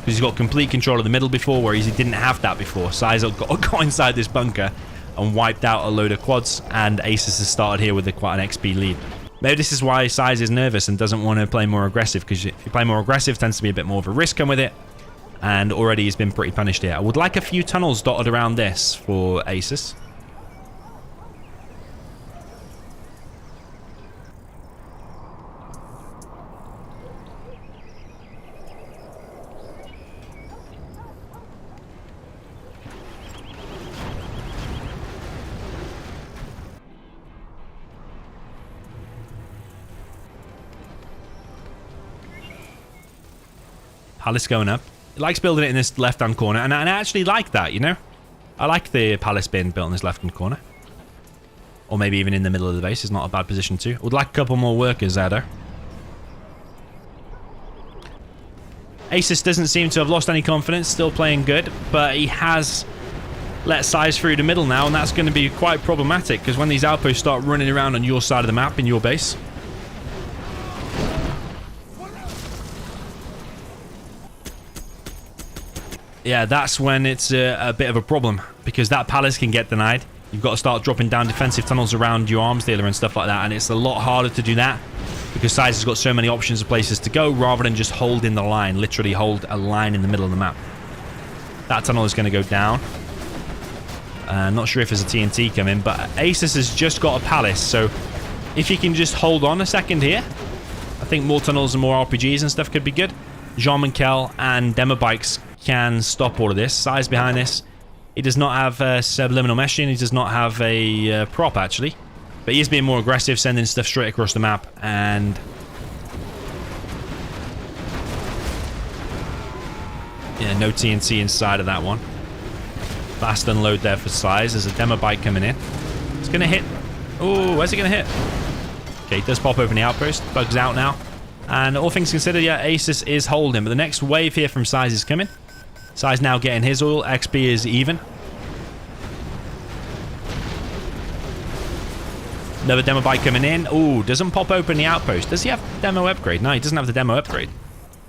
Because he's got complete control of the middle before, whereas he didn't have that before. SiZe got inside this bunker and wiped out a load of quads, and Asus has started here with quite an XP lead. Maybe this is why SiZe is nervous and doesn't want to play more aggressive, because if you play more aggressive, tends to be a bit more of a risk come with it, and already he's been pretty punished here. I would like a few tunnels dotted around this for Asus. Palace going up. He likes building it in this left-hand corner, and I actually like that, you know? I like the palace being built in this left-hand corner. Or maybe even in the middle of the base is not a bad position too. Would like a couple more workers there, though. Asus doesn't seem to have lost any confidence, still playing good, but he has let SiZe through the middle now, and that's going to be quite problematic, because when these outposts start running around on your side of the map in your base... yeah, that's when it's a bit of a problem, because that palace can get denied. You've got to start dropping down defensive tunnels around your arms dealer and stuff like that, and it's a lot harder to do that because SiZe has got so many options of places to go rather than just hold in the line, literally hold a line in the middle of the map. That tunnel is going to go down. Not sure if there's a TNT coming, but Asus has just got a palace, so if you can just hold on a second here, I think more tunnels and more RPGs and stuff could be good. Jean-Michel and Demo Bikes can stop all of this. SiZe behind this. He does not have subliminal meshing. He does not have a prop, actually. But he is being more aggressive, sending stuff straight across the map. And... yeah, no TNT inside of that one. Fast unload there for SiZe. There's a Demo Bike coming in. It's going to hit. Oh, where's it going to hit? Okay, it does pop open the outpost. Bug's out now. And all things considered, yeah, Asus is holding. But the next wave here from SiZe is coming. SiZe now getting his oil. XP is even. Another Demo Bike coming in. Oh, doesn't pop open the outpost. Does he have Demo upgrade? No, he doesn't have the Demo upgrade.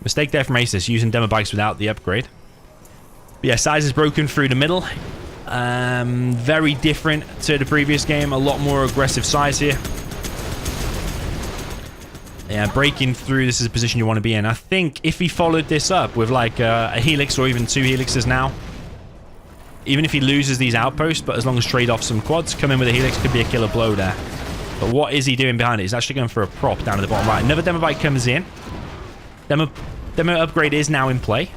Mistake there from Asus, using Demo Bikes without the upgrade. But yeah, SiZe is broken through the middle. Very different to the previous game. A lot more aggressive SiZe here. Yeah, breaking through, this is a position you want to be in. I think if he followed this up with like a helix or even two helixes now, even if he loses these outposts, but as long as trade off some quads, come in with a helix could be a killer blow there. But what is he doing behind it? He's actually going for a prop down at the bottom right. Another Demo Bike comes in. Demo upgrade is now in play.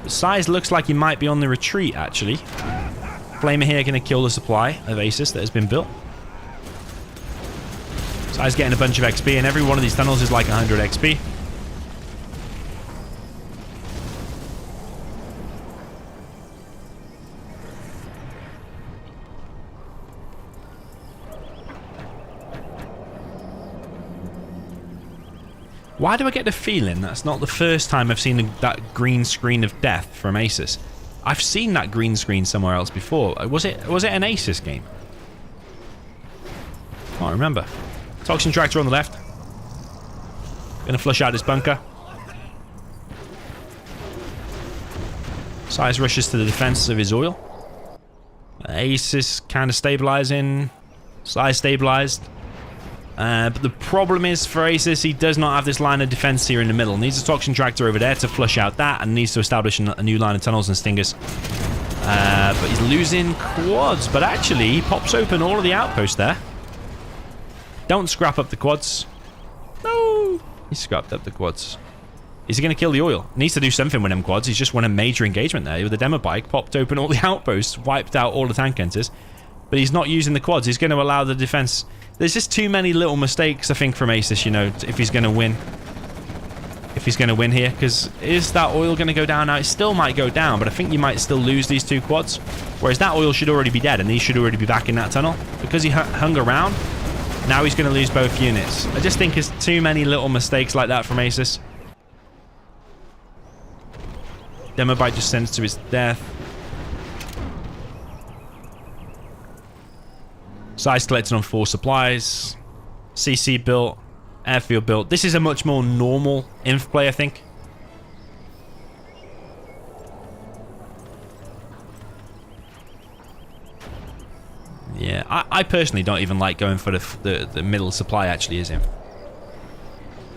SiZe looks like he might be on the retreat, actually. Flamer here going to kill the supply of Asus that has been built. SiZe getting a bunch of XP, and every one of these tunnels is like 100 XP. Why do I get the feeling that's not the first time I've seen that green screen of death from Asus? I've seen that green screen somewhere else before. Was it an Asus game? Can't remember. Toxin Tractor on the left. Gonna flush out his bunker. SiZe rushes to the defense of his oil. Asus kind of stabilizing. SiZe stabilized. But the problem is for Asus, he does not have this line of defense here in the middle. Needs a Toxin Tractor over there to flush out that, and needs to establish a new line of tunnels and stingers. But he's losing quads. But actually, he pops open all of the outposts there. Don't scrap up the quads. No! He scrapped up the quads. Is he going to kill the oil? Needs to do something with them quads. He's just won a major engagement there with the Demo Bike. Popped open all the outposts. Wiped out all the tank enters. But he's not using the quads. He's going to allow the defense. There's just too many little mistakes, I think, from Asus, you know, if he's going to win. If he's going to win here. Because is that oil going to go down now? It still might go down, but I think you might still lose these two quads. Whereas that oil should already be dead, and these should already be back in that tunnel. Because he hung around, now he's going to lose both units. I just think there's too many little mistakes like that from Asus. Demo Bike just sends to his death. SiZe collected on 4 supplies. CC built. Airfield built. This is a much more normal inf play, I think. Yeah, I personally don't even like going for the middle supply, actually, is it?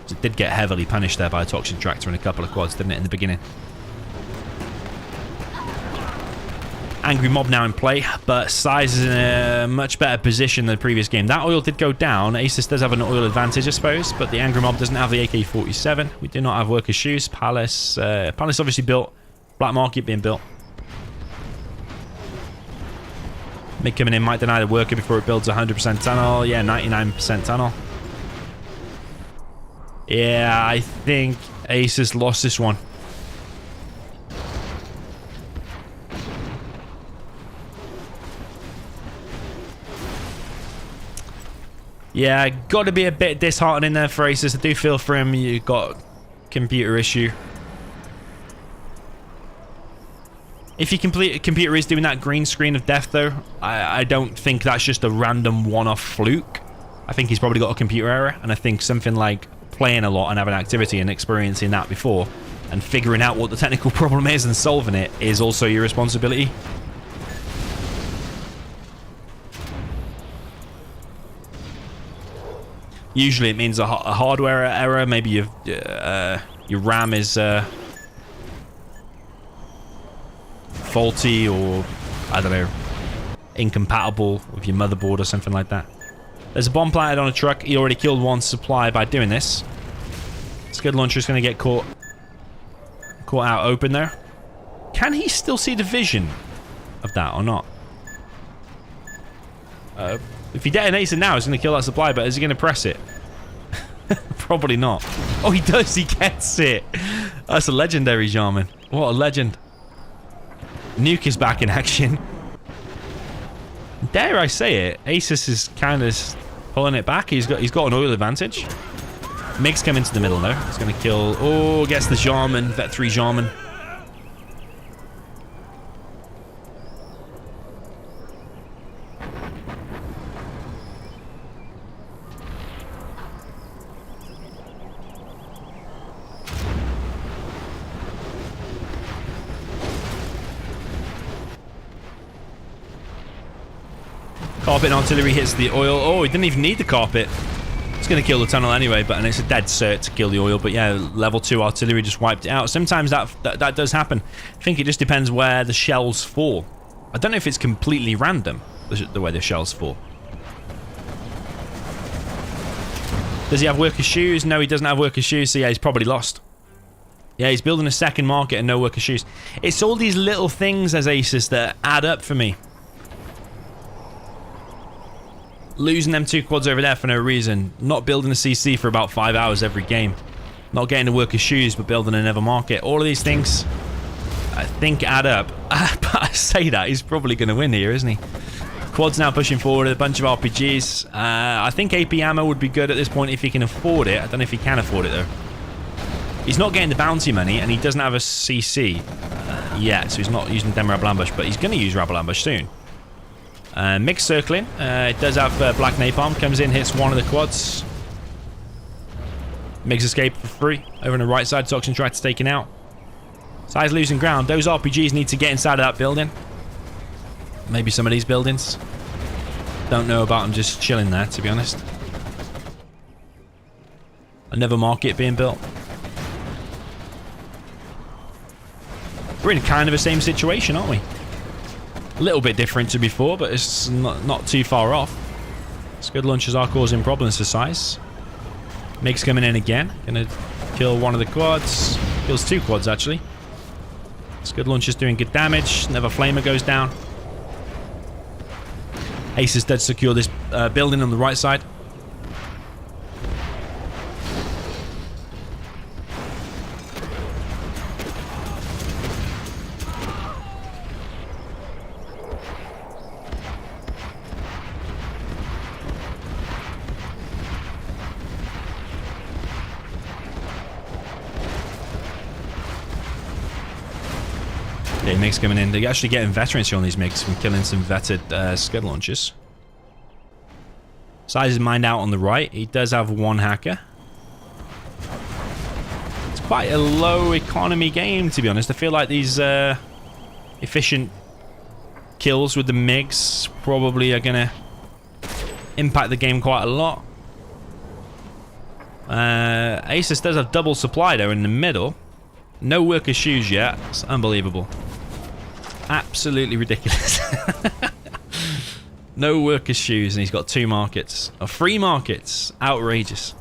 It did get heavily punished there by a toxin tractor and a couple of quads, didn't it, in the beginning? Angry mob now in play, but SiZe is in a much better position than the previous game. That oil did go down. Asus does have an oil advantage, I suppose, but the Angry mob doesn't have the AK-47. We do not have workers' shoes. Palace obviously built. Black market being built. Mid coming in might deny the worker before it builds 100% tunnel. Yeah, 99% tunnel. Yeah, I think Asus lost this one. Yeah, got to be a bit disheartening there for Asus. I do feel for him. You got computer issue. If your computer is doing that green screen of death, though, I don't think that's just a random one-off fluke. I think he's probably got a computer error, and I think something like playing a lot and having activity and experiencing that before and figuring out what the technical problem is and solving it is also your responsibility. Usually it means a hardware error. Maybe your RAM is faulty, or I don't know, incompatible with your motherboard or something like that. There's a bomb planted on a truck. He already killed one supply by doing this. Scud launcher's going to get caught out open there. Can he still see the vision of that or not? If he detonates it now, he's going to kill that supply, but is he going to press it? Probably not. Oh, he does. He gets it. That's a legendary Jarman. What a legend. Nuke is back in action. Dare I say it, Asus is kind of pulling it back. He's got an oil advantage. MiG's come into the middle now. He's going to kill... Oh, gets the Jarman. Vet 3 Jarman. Carpet and artillery hits the oil. Oh, he didn't even need the carpet. It's going to kill the tunnel anyway, but and it's a dead cert to kill the oil. But yeah, level 2 artillery just wiped it out. Sometimes that does happen. I think it just depends where the shells fall. I don't know if it's completely random, the way the shells fall. Does he have worker shoes? No, he doesn't have worker shoes, so yeah, he's probably lost. Yeah, he's building a second market and no worker shoes. It's all these little things as Asus that add up for me. Losing them 2 quads over there for no reason. Not building a CC for about 5 hours every game. Not getting the worker shoes, but building another market. All of these things, I think, add up. But I say that, he's probably going to win here, isn't he? Quad's now pushing forward, a bunch of RPGs. I think AP ammo would be good at this point if he can afford it. I don't know if he can afford it, though. He's not getting the bounty money, and he doesn't have a CC yet, so he's not using Demo Rabble Ambush, but he's going to use Rabble Ambush soon. MiG circling. It does have Black Napalm. Comes in, hits one of the quads. MiG's escape for free. Over on the right side, Toxin Tractor's taken out. SiZe losing ground. Those RPGs need to get inside of that building. Maybe some of these buildings. Don't know about them just chilling there, to be honest. Another market being built. We're in kind of the same situation, aren't we? A little bit different to before, but it's not too far off. Scud launchers are causing problems for SiZe. MiG's coming in again. Gonna kill one of the quads. Kills 2 quads, actually. Scud launcher's doing good damage. Another flamer goes down. Asus did secure this building on the right side. Okay, MiGs coming in. They're actually getting veterans here on these MiGs from killing some vetted Scud launchers. SiZe is mined out on the right. He does have 1 hacker. It's quite a low economy game, to be honest. I feel like these efficient kills with the MiGs probably are going to impact the game quite a lot. Asus does have double supply though in the middle. No worker shoes yet. It's unbelievable. Absolutely ridiculous. No worker shoes and he's got 2 markets. Or 3 markets. Outrageous.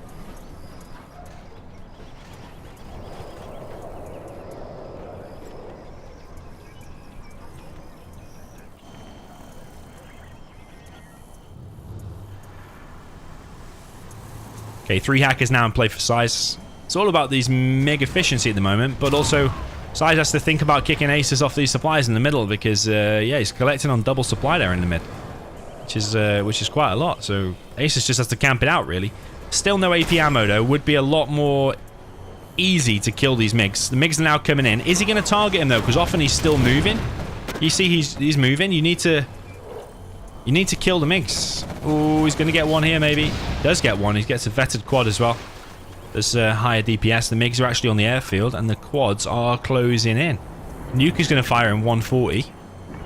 Okay, 3 hackers now in play for SiZe. It's all about these MiG efficiency at the moment, but also SiZe has to think about kicking Asus off these supplies in the middle because, yeah, he's collecting on double supply there in the mid, which is quite a lot. So Asus just has to camp it out, really. Still no AP ammo, though. Would be a lot more easy to kill these MiGs. The MiGs are now coming in. Is he going to target him, though? Because often he's still moving. You see he's moving. You need to kill the MiGs. Oh, he's going to get one here, maybe. Does get one. He gets a vetted quad as well. There's higher DPS. The MiGs are actually on the airfield, and the quads are closing in. Nuke is going to fire in 140.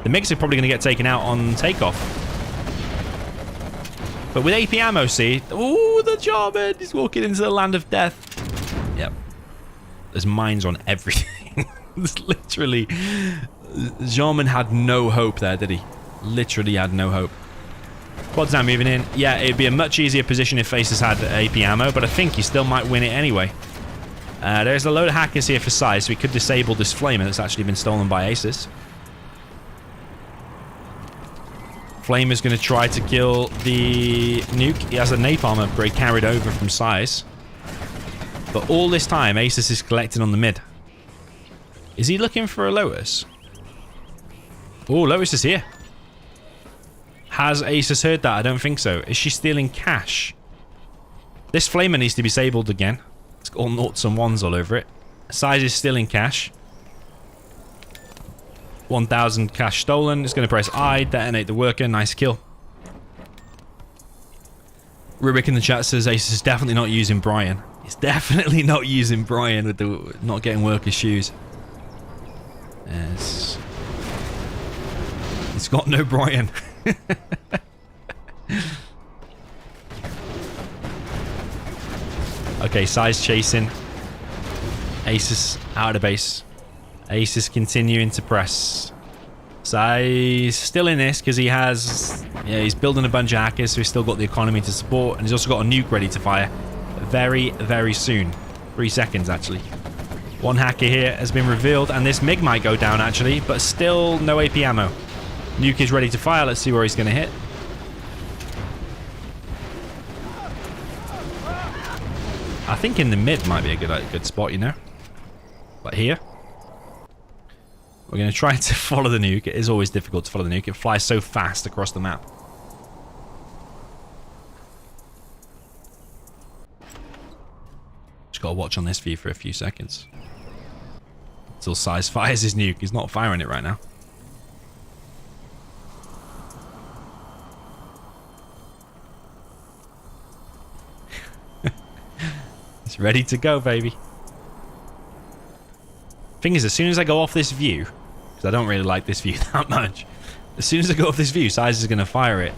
The MiGs are probably going to get taken out on takeoff. But with AP ammo, see? Oh, the Jarman! He's walking into the land of death. Yep. There's mines on everything. It's literally... Jarman had no hope there, did he? Literally had no hope. Quad's now moving in. Yeah, it'd be a much easier position if Faces had AP ammo, but I think he still might win it anyway. There's a load of hackers here for SiZe, so we could disable this flamer that's actually been stolen by Asus. Flamer's going to try to kill the nuke. He has a napalm upgrade carried over from SiZe. But all this time, Asus is collecting on the mid. Is he looking for a Lotus? Oh, Lotus is here. Has Asus heard that? I don't think so. Is she stealing cash? This flamer needs to be disabled again. It's got all noughts and ones all over it. SiZe is stealing cash. 1,000 cash stolen. It's going to press I, detonate the worker. Nice kill. Rubik in the chat says Asus is definitely not using Brian. He's definitely not using Brian with the not getting worker shoes. Yes. He's got no Brian. Okay, SiZe chasing. Asus out of base. Asus continuing to press. SiZe still in this because he has... Yeah, he's building a bunch of hackers, so he's still got the economy to support. And he's also got a nuke ready to fire very, very soon. 3 seconds, actually. One hacker here has been revealed, and this MiG might go down, actually, but still no AP ammo. Nuke is ready to fire. Let's see where he's going to hit. I think in the mid might be a good spot, you know. But here. We're going to try to follow the nuke. It is always difficult to follow the nuke. It flies so fast across the map. Just got to watch on this view for a few seconds. Until SiZe fires his nuke. He's not firing it right now. It's ready to go, baby. Thing is, as soon as I go off this view, because I don't really like this view that much, as soon as I go off this view, SiZe is going to fire it.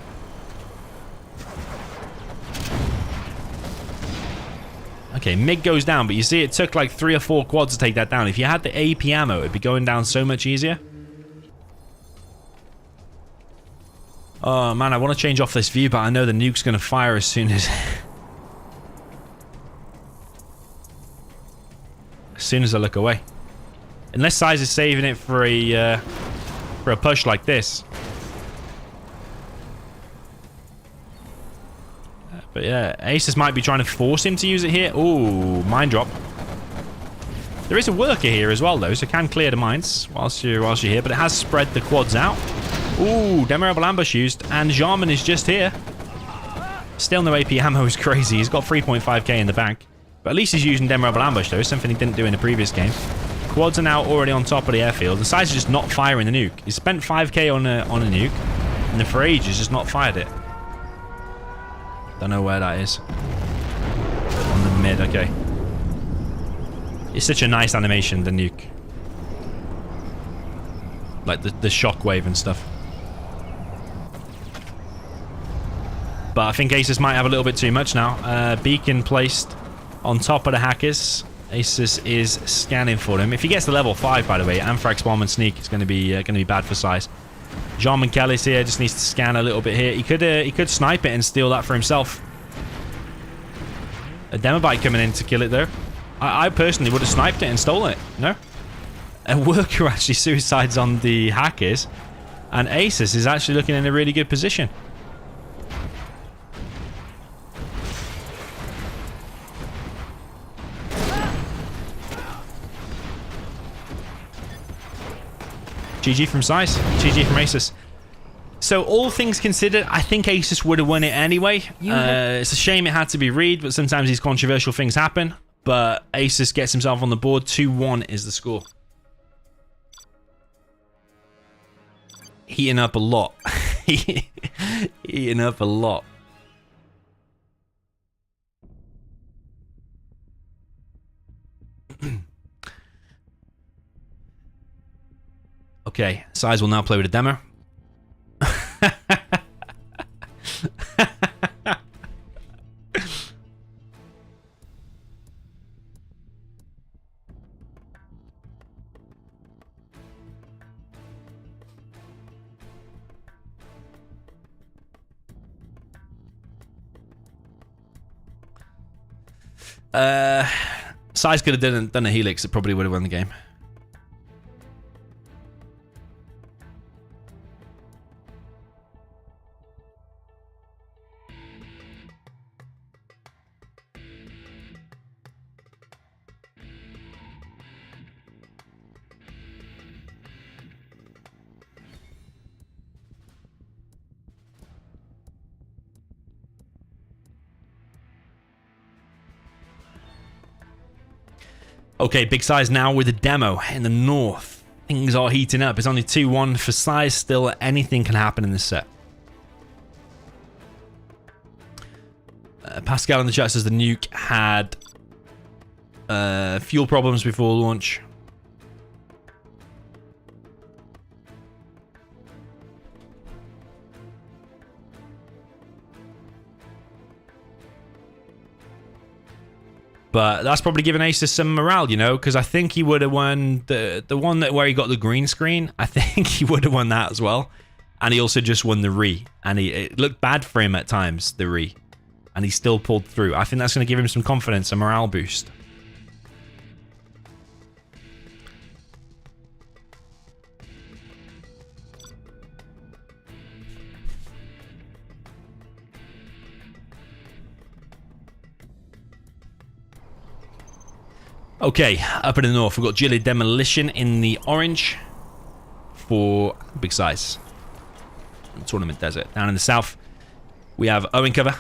Okay, MiG goes down, but you see it took like 3 or 4 quads to take that down. If you had the AP ammo, it'd be going down so much easier. Oh man, I want to change off this view, but I know the nuke's going to fire as soon as... as soon as I look away. Unless SiZe is saving it for a push like this. But yeah, Asus might be trying to force him to use it here. Ooh, mine drop. There is a worker here as well, though, so can clear the mines whilst you're here. But it has spread the quads out. Ooh, Demorable ambush used, and Jarman is just here. Still no AP ammo is crazy. He's got 3.5k in the bank. But at least he's using Demorable ambush, though, something he didn't do in the previous game. Quads are now already on top of the airfield. The SiZe is just not firing the nuke. He spent 5k on a nuke, and then for ages just not fired it. Don't know where that is. On the mid, okay. It's such a nice animation, the nuke. Like the shockwave and stuff. But I think Asus might have a little bit too much now. Beacon placed on top of the hackers. Asus is scanning for them. If he gets to level 5, by the way, Anthrax Bomb and Sneak is going to be bad for SiZe. Jean Kelly's here, just needs to scan a little bit here. He could snipe it and steal that for himself. A Demobite coming in to kill it, though. I personally would have sniped it and stolen it. No? A worker actually suicides on the hackers. And Asus is actually looking in a really good position. GG from SiZe. GG from Asus. So all things considered, I think Asus would have won it anyway. It's a shame it had to be Reed, but sometimes these controversial things happen. But Asus gets himself on the board. 2-1 is the score. Heating up a lot. Heating up a lot. Okay, SiZe will now play with a demo. SiZe could have done a Helix. It probably would have won the game. Okay, big SiZe now with a demo in the north. Things are heating up. It's only 2-1 for SiZe. Still, anything can happen in this set. Pascal in the chat says the nuke had fuel problems before launch. But that's probably given Asus some morale, you know, because I think he would have won the one where he got the green screen. I think he would have won that as well. And he also just won the re. And it looked bad for him at times, the re. And he still pulled through. I think that's going to give him some confidence, a morale boost. Okay, up in the north, we've got Gilly Demolition in the orange for big SiZe. Tournament Desert. Down in the south, we have Owen Cover.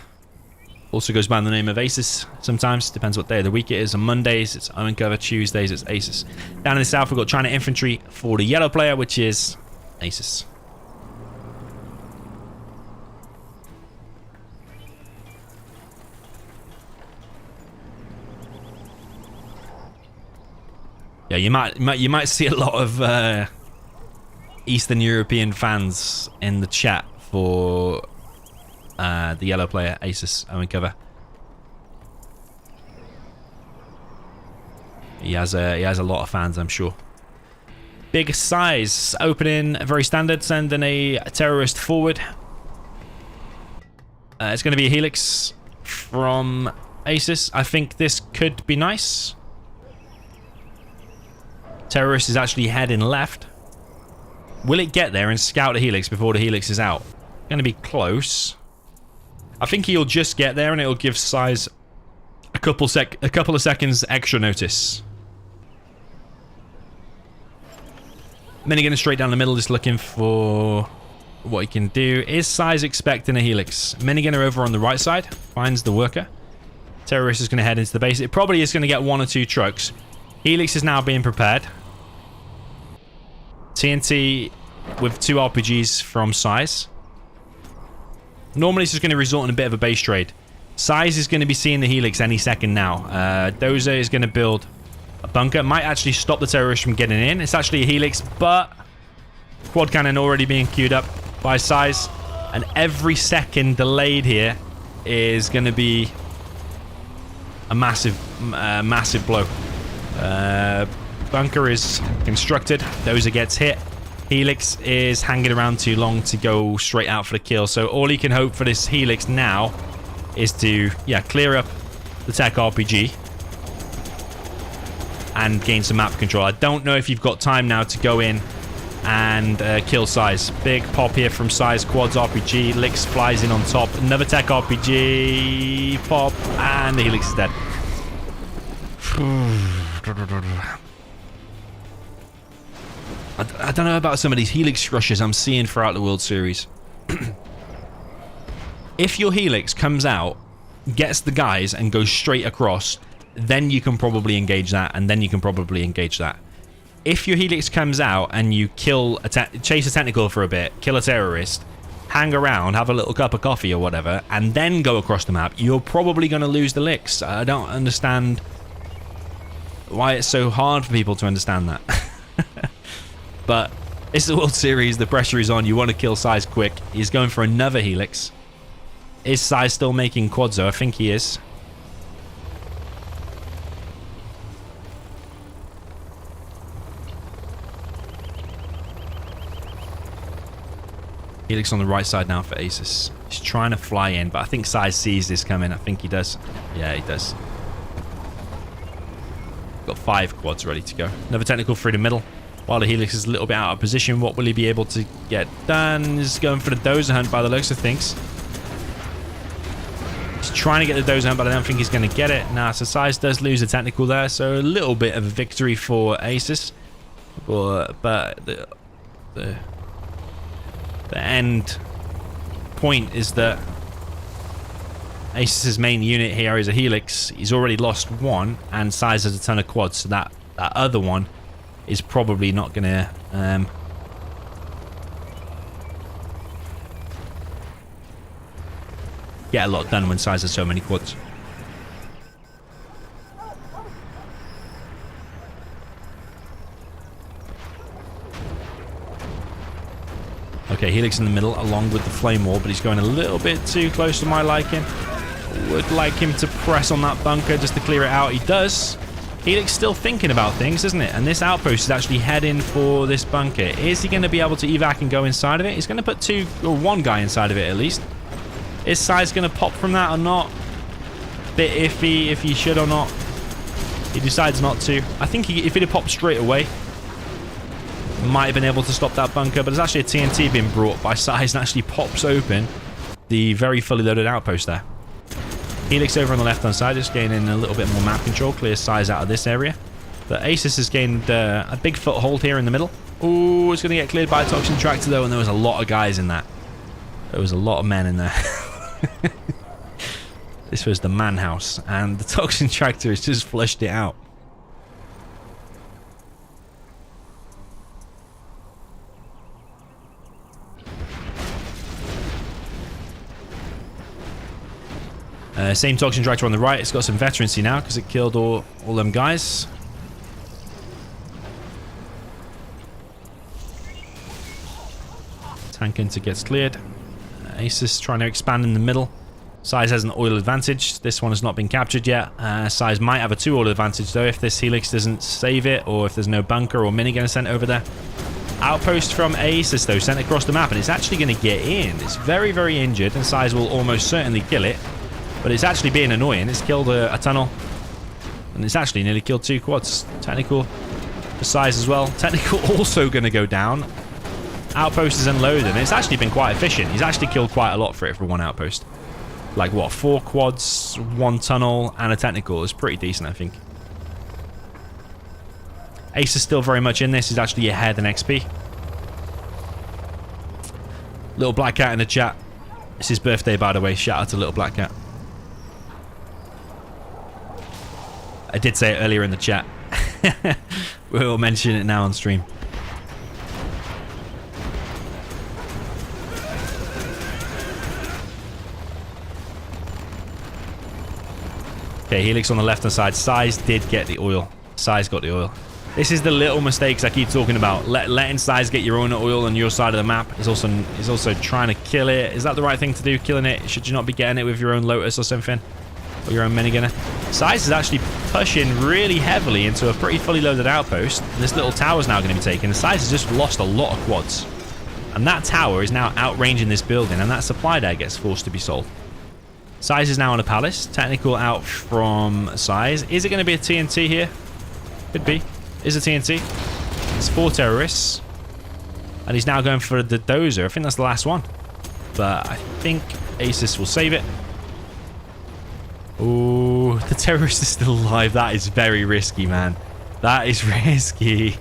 Also goes by the name of Asus sometimes. Depends what day of the week it is. On Mondays, it's Owen Cover. Tuesdays, it's Asus. Down in the south, we've got China Infantry for the yellow player, which is Asus. Yeah, you might see a lot of Eastern European fans in the chat for the yellow player, Asus, Owen Cover. He has a lot of fans, I'm sure. Big SiZe opening very standard, sending a terrorist forward. It's going to be a Helix from Asus. I think this could be nice. Terrorist is actually heading left. Will it get there and scout the Helix before the Helix is out? Going to be close. I think he'll just get there and it'll give SiZe a couple of seconds extra notice. Minigun straight down the middle, just looking for what he can do. Is SiZe expecting a Helix? Minigunner over on the right side finds the worker. Terrorist is going to head into the base. It probably is going to get 1 or 2 trucks. Helix is now being prepared. TNT with 2 RPGs from SiZe. Normally this is going to result in a bit of a base trade. SiZe is going to be seeing the Helix any second now. Dozer is going to build a bunker. Might actually stop the terrorists from getting in. It's actually a Helix, but quad cannon already being queued up by SiZe. And every second delayed here is going to be a massive blow. Bunker is constructed. Dozer gets hit. Helix is hanging around too long to go straight out for the kill. So all he can hope for this Helix now is to, yeah, clear up the tech RPG and gain some map control. I don't know if you've got time now to go in and kill SiZe. Big pop here from SiZe, quads RPG. Lix flies in on top. Another tech RPG. Pop. And the Helix is dead. I don't know about some of these Helix rushes I'm seeing throughout the World Series. If your Helix comes out, gets the guys, and goes straight across, then you can probably engage that, and then you can probably engage that. If your Helix comes out and you chase a technical for a bit, kill a terrorist, hang around, have a little cup of coffee or whatever, and then go across the map, you're probably going to lose the Lix. I don't understand why it's so hard for people to understand that. But it's the World Series, the pressure is on, you want to kill SiZe quick. He's going for another Helix. Is SiZe still making quads though? I think he is. Helix on the right side now for Asus. He's trying to fly in, but I think SiZe sees this coming. I think he does. Yeah, he does. Got 5 quads ready to go. Another technical through the middle. While the Helix is a little bit out of position, what will he be able to get done? He's going for the Dozer hunt by the looks of things. He's trying to get the Dozer hunt, but I don't think he's going to get it. Nah, so SiZe does lose a technical there, so a little bit of a victory for Asus. But the end point is that Asus's main unit here is a Helix. He's already lost 1, and SiZe has a ton of quads, so that other one is probably not going to get a lot done when SiZe has so many quads. Okay, Helix in the middle along with the Flame Wall, but he's going a little bit too close to my liking. Would like him to press on that bunker just to clear it out. He does. Helix still thinking about things, isn't it? And this outpost is actually heading for this bunker. Is he going to be able to evac and go inside of it? He's going to put 1 guy inside of it at least. Is SiZe going to pop from that or not? Bit iffy if he should or not. He decides not to. I think if he'd have popped straight away, might have been able to stop that bunker, but there's actually a TNT being brought by SiZe and actually pops open the very fully loaded outpost there. Helix over on the left hand side, just gaining a little bit more map control, clears SiZe out of this area. But Asus has gained a big foothold here in the middle. Ooh, it's going to get cleared by a Toxin Tractor though, and there was a lot of guys in that. There was a lot of men in there. This was the man house, and the Toxin Tractor has just flushed it out. Same Toxin Tractor on the right. It's got some veterancy now because it killed all them guys. Tank Hunter gets cleared. Asus trying to expand in the middle. SiZe has an oil advantage. This one has not been captured yet. SiZe might have a 2 oil advantage though if this Helix doesn't save it, or if there's no bunker or minigun sent over there. Outpost from Asus though, sent across the map, and it's actually going to get in. It's very, very injured, and SiZe will almost certainly kill it. But it's actually being annoying. It's killed a tunnel. And it's actually nearly killed 2 quads. Technical for SiZe as well. Technical also going to go down. Outpost is unloaded. And it's actually been quite efficient. He's actually killed quite a lot for it for 1 outpost. Like what, 4 quads, 1 tunnel, and a technical. It's pretty decent, I think. Ace is still very much in this. He's actually ahead in XP. Little Black Cat in the chat. It's his birthday, by the way. Shout out to Little Black Cat. I did say it earlier in the chat. We'll mention it now on stream. Okay, Helix on the left hand side. SiZe did get the oil. SiZe got the oil. This is the little mistakes I keep talking about. Letting SiZe get your own oil on your side of the map is also trying to kill it. Is that the right thing to do, killing it? Should you not be getting it with your own Lotus or something? Or your own minigunner? SiZe is actually pushing really heavily into a pretty fully loaded outpost. And this little tower is now going to be taken. SiZe has just lost a lot of quads. And that tower is now outranging this building, and that supply there gets forced to be sold. SiZe is now on a palace. Technical out from SiZe. Is it going to be a TNT here? Could be. Is a TNT. It's 4 terrorists. And he's now going for the dozer. I think that's the last one. But I think Asus will save it. Oh, the terrorist is still alive. That is very risky, man. That is risky.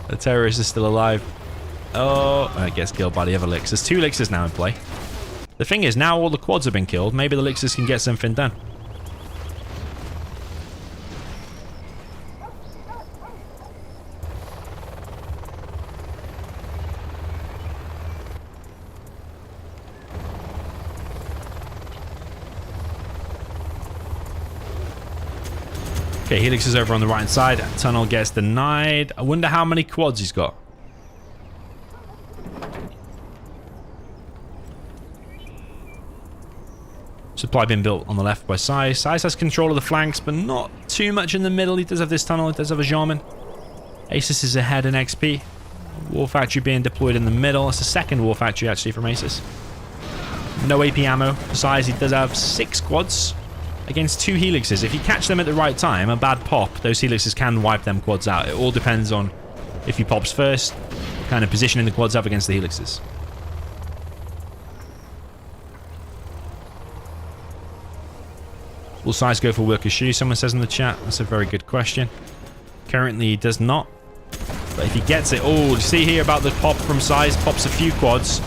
The terrorist is still alive. Oh, it gets killed by the other Lixers. There's 2 Lixers now in play. The thing is, now all the quads have been killed. Maybe the Lixers can get something done. Okay, Helix is over on the right hand side. Tunnel gets denied. I wonder how many quads he's got. Supply being built on the left by SiZe. SiZe has control of the flanks, but not too much in the middle. He does have this tunnel. He does have a Jarman. Asus is ahead in XP. War factory being deployed in the middle. It's the second war factory actually from Asus. No AP ammo for SiZe. He does have 6 quads against 2 helixes. If you catch them at the right time, a bad pop, those helixes can wipe them quads out. It all depends on if he pops first, kind of positioning the quads up against the helixes. Will SiZe go for worker's shoe? Someone says in the chat. That's a very good question. Currently he does not. But if he gets it... Oh, you see here about the pop from SiZe? Pops a few quads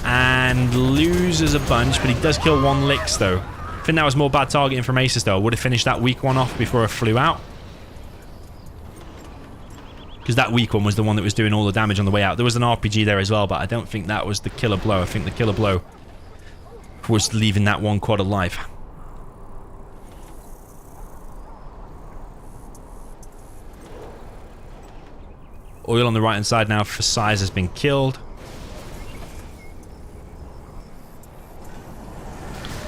and loses a bunch, but he does kill 1 Lix though. I think that was more bad targeting from Asus though. I would have finished that weak one off before I flew out. Because that weak one was the one that was doing all the damage on the way out. There was an RPG there as well, but I don't think that was the killer blow. I think the killer blow was leaving that 1 quad alive. Oil on the right hand side now for SiZe has been killed.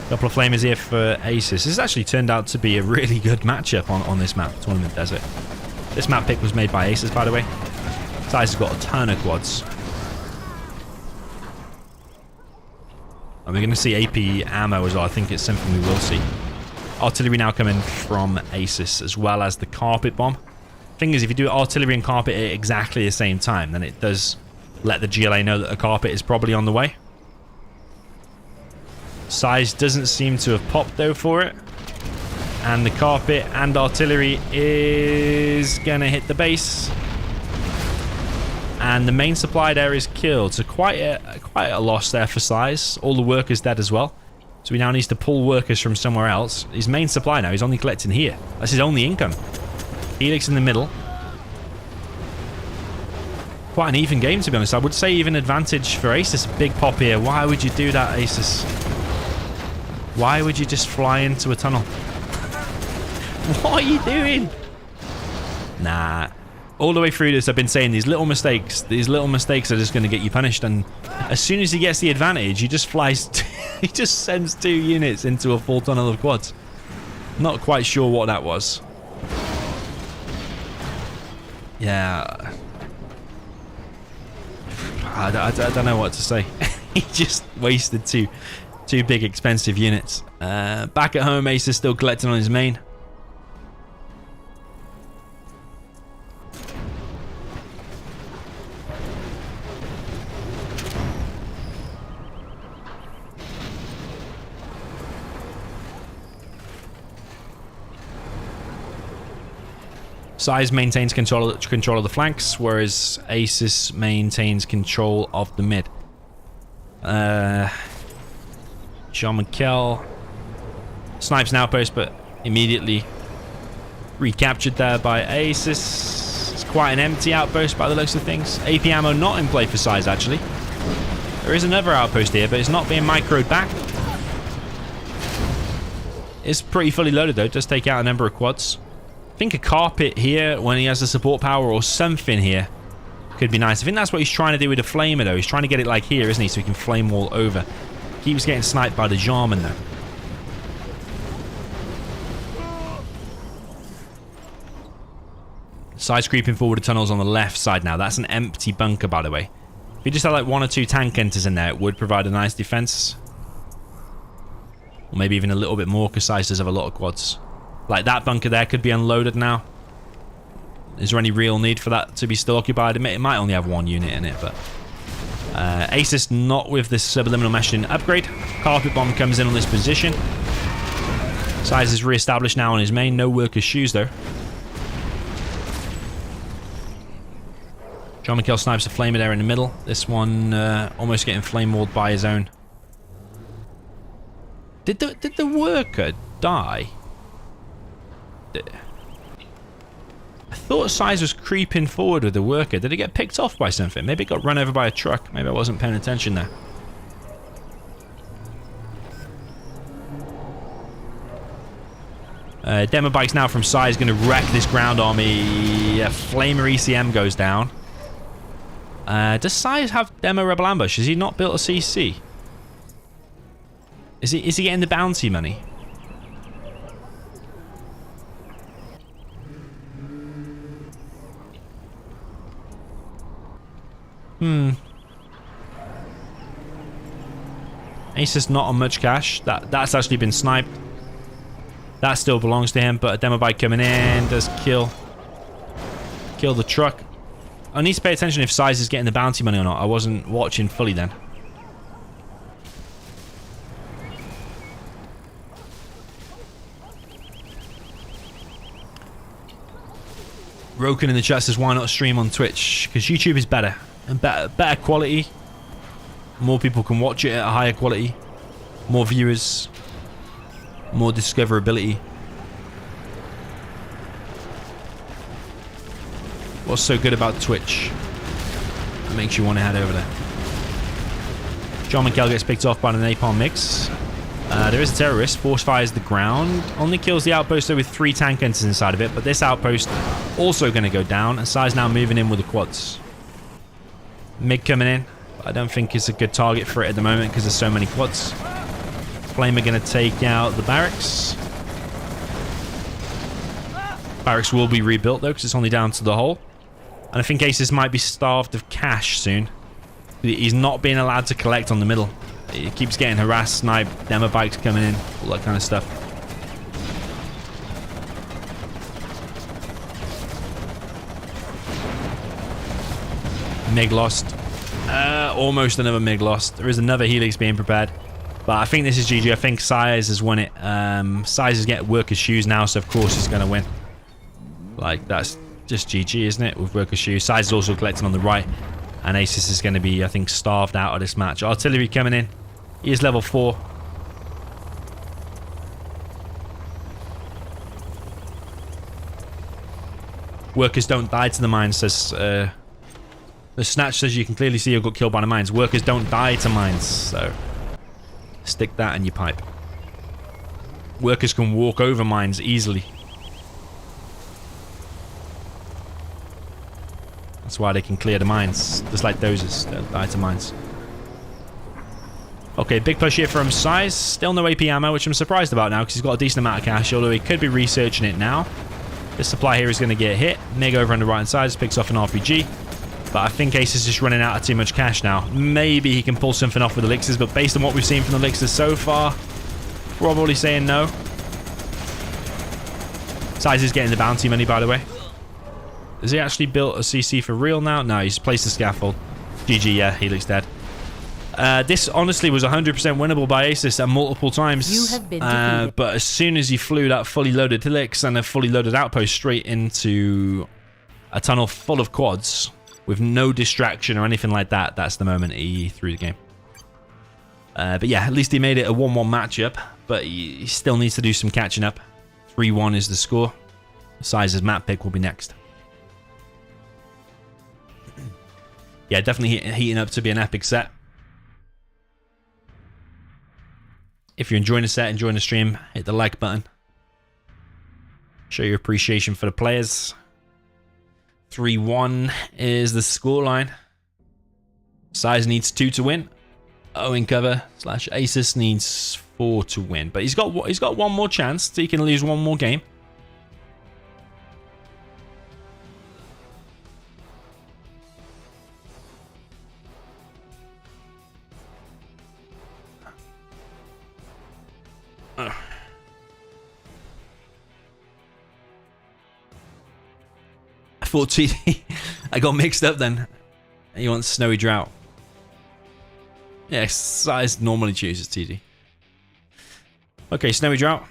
Couple of flamers here for Asus. This has actually turned out to be a really good matchup on this map, Tournament Desert. This map pick was made by Asus, by the way. SiZe has got a ton of quads. And we're going to see AP ammo as well. I think it's something we will see. Artillery now coming from Asus, as well as the carpet bomb. Thing is, if you do artillery and carpet at exactly the same time, then it does let the GLA know that the carpet is probably on the way. SiZe doesn't seem to have popped though for it. And the carpet and artillery is gonna hit the base. And the main supply there is killed. So quite a loss there for SiZe. All the workers dead as well. So he now needs to pull workers from somewhere else. His main supply now, he's only collecting here. That's his only income. Helix in the middle. Quite an even game, to be honest. I would say even advantage for Asus. A big pop here. Why would you do that, Asus? Why would you just fly into a tunnel? What are you doing? Nah. All the way through this, I've been saying these little mistakes are just going to get you punished. And as soon as he gets the advantage, he just flies... he just sends 2 units into a full tunnel of quads. Not quite sure what that was. Yeah. I don't know what to say. He just wasted two big expensive units. Back at home, Ace is still collecting on his main. SiZe maintains control of the flanks, whereas Asus maintains control of the mid. Jean-Michel snipes an outpost, but immediately recaptured there by Asus. It's quite an empty outpost by the looks of things. AP ammo not in play for SiZe, actually. There is another outpost here, but it's not being microed back. It's pretty fully loaded, though. It does take out a number of quads. I think a carpet here when he has the support power or something here could be nice. I think that's what he's trying to do with the flamer though. He's trying to get it like here, isn't he? So he can flame wall over. Keeps getting sniped by the Jarman though. SiZe creeping forward the tunnels on the left side now. That's an empty bunker, by the way. If you just had like 1 or 2 tank enters in there, it would provide a nice defense. Or maybe even a little bit more, because SiZe does have a lot of quads. Like that bunker there could be unloaded now. Is there any real need for that to be still occupied? It might only have 1 unit in it, but... Asus not with this subliminal meshing upgrade. Carpet bomb comes in on this position. SiZe is re-established now on his main. No workers' shoes, though. John McKell snipes a flamer there in the middle. This one almost getting flame walled by his own. Did the worker die? I thought SiZe was creeping forward with the worker. Did it get picked off by something? Maybe it got run over by a truck. Maybe I wasn't paying attention there. Demo bikes now from SiZe going to wreck this ground army. Flamer ECM goes down. Does SiZe have Demo Rebel Ambush? Has he not built a CC? Is he getting the bounty money? Asus not on much cash. That's actually been sniped. That still belongs to him, but a demo bike coming in does kill the truck. I need to pay attention if SiZe is getting the bounty money or not. I wasn't watching fully then. Roken in the chat says, why not stream on Twitch? Because YouTube is better. And better quality. More people can watch it at a higher quality. More viewers. More discoverability. What's so good about Twitch? That makes you want to head over there. John McKell gets picked off by the napalm mix. There is a terrorist. Force fires the ground. Only kills the outpost though with 3 tank enters inside of it. But this outpost also going to go down. And SiZe now moving in with the quads. MiG coming in. I don't think it's a good target for it at the moment because there's so many quads. Flamer going to take out the barracks. Barracks will be rebuilt though because it's only down to the hull. And I think Asus might be starved of cash soon. He's not being allowed to collect on the middle. He keeps getting harassed, sniped, demo bikes coming in, all that kind of stuff. MiG lost. Almost another MiG lost. There is another Helix being prepared. But I think this is GG. I think SiZe has won it. SiZe is getting workers' shoes now, so of course he's going to win. Like, that's just GG, isn't it? With workers' shoes. SiZe is also collecting on the right. And Asus is going to be, I think, starved out of this match. Artillery coming in. He is level 4. Workers don't die to the mines, says... the Snatch says you can clearly see you got killed by the mines. Workers don't die to mines, so... stick that in your pipe. Workers can walk over mines easily. That's why they can clear the mines. Just like dozers don't die to mines. Okay, big push here from SiZe. Still no AP ammo, which I'm surprised about now because he's got a decent amount of cash, although he could be researching it now. This supply here is going to get hit. MiG over on the right hand side picks off an RPG. But I think Ace is just running out of too much cash now. Maybe he can pull something off with elixirs, but based on what we've seen from the elixirs so far, probably saying no. SiZe is getting the bounty money, by the way. Has he actually built a CC for real now? No, he's placed the scaffold. GG, yeah, Helix dead. This honestly was 100% winnable by Asus at multiple times. You have been defeated. But as soon as he flew that fully loaded Helix and a fully loaded outpost straight into a tunnel full of quads with no distraction or anything like that, that's the moment he threw the game. But yeah, at least he made it a 1-1 matchup, but he still needs to do some catching up. 3-1 is the score. SiZe's map pick will be next. Yeah, definitely heating up to be an epic set. If you're enjoying the set, enjoying the stream, hit the like button. Show your appreciation for the players. 3-1 is the scoreline. SiZe needs 2 to win. Owen cover / Asus needs 4 to win. But he's got one more chance. So he can lose one more game. I thought TD. I got mixed up then. He wants Snowy Drought. Yes, SiZe normally chooses TD. Okay, Snowy Drought.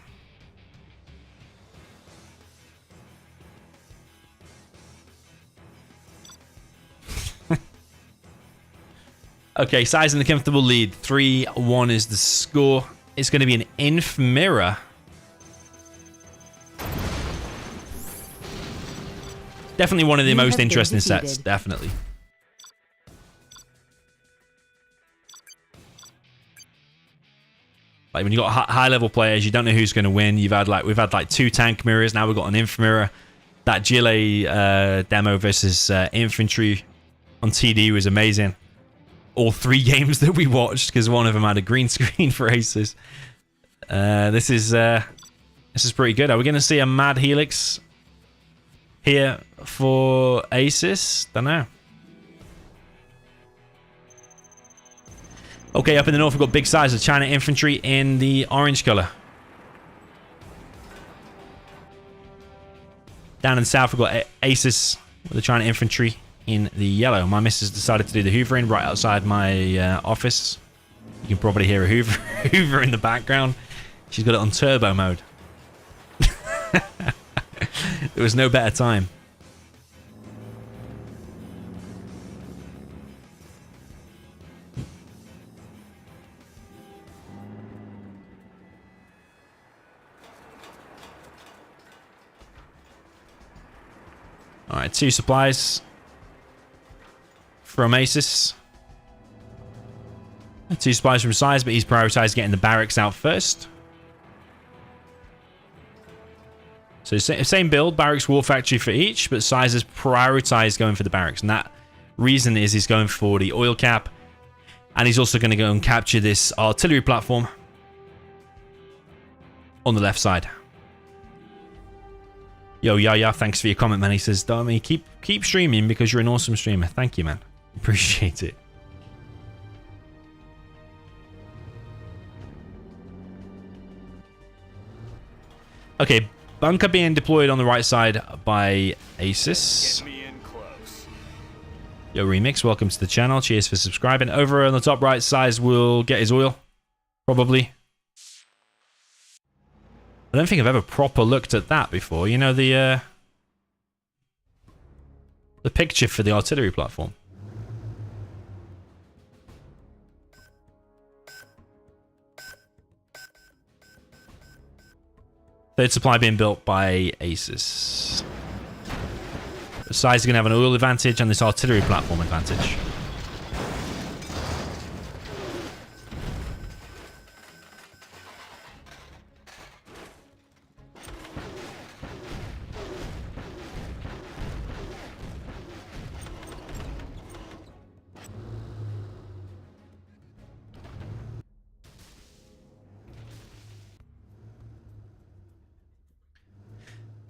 Okay, SiZe in the comfortable lead. 3-1 is the score. It's going to be an inf mirror. Definitely one of the most interesting sets. Definitely. Like when you got high level players, you don't know who's going to win. We've had like 2 tank mirrors. Now we've got an inf mirror. That Gile demo versus infantry on TD was amazing. All 3 games that we watched because one of them had a green screen for Asus. This is pretty good. Are we going to see a mad helix here for Asus? Don't know. Okay, up in the north, we've got big size of China infantry in the orange color. Down in the south, we've got Asus with the China infantry in the yellow. My missus decided to do the hoovering right outside my office. You can probably hear a hoover in the background. She's got it on turbo mode. There was no better time. All right, 2 supplies from Asus. 2 supplies from SiZe, but he's prioritized getting the barracks out first. So same build, barracks, war factory for each, but SiZe has prioritized going for the barracks. And that reason is he's going for the oil cap. And he's also going to go and capture this artillery platform on the left side. Yo, Yaya, thanks for your comment, man. He says, Domi, keep streaming because you're an awesome streamer. Thank you, man. Appreciate it. Okay, bunker being deployed on the right side by Asus. Get me in close. Yo, Remix, welcome to the channel. Cheers for subscribing. Over on the top right, SiZe will get his oil. Probably. I don't think I've ever proper looked at that before. You know, the picture for the artillery platform. Third supply being built by Asus. SiZe is going to have an oil advantage and this artillery platform advantage.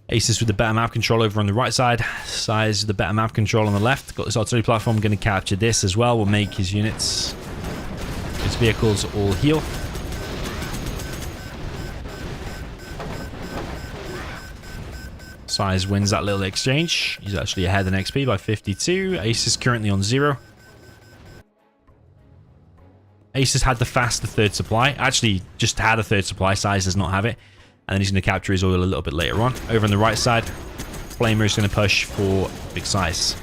Asus with the better map control over on the right side. SiZe with the better map control on the left. Got this artillery platform. Going to capture this as well. Will make his units, his vehicles all heal. SiZe wins that little exchange. He's actually ahead in XP by 52. Asus currently on 0. Asus had the faster third supply. Actually, just had a third supply. SiZe does not have it. And then he's going to capture his oil a little bit later on. Over on the right side, Flamer is going to push for big SiZe.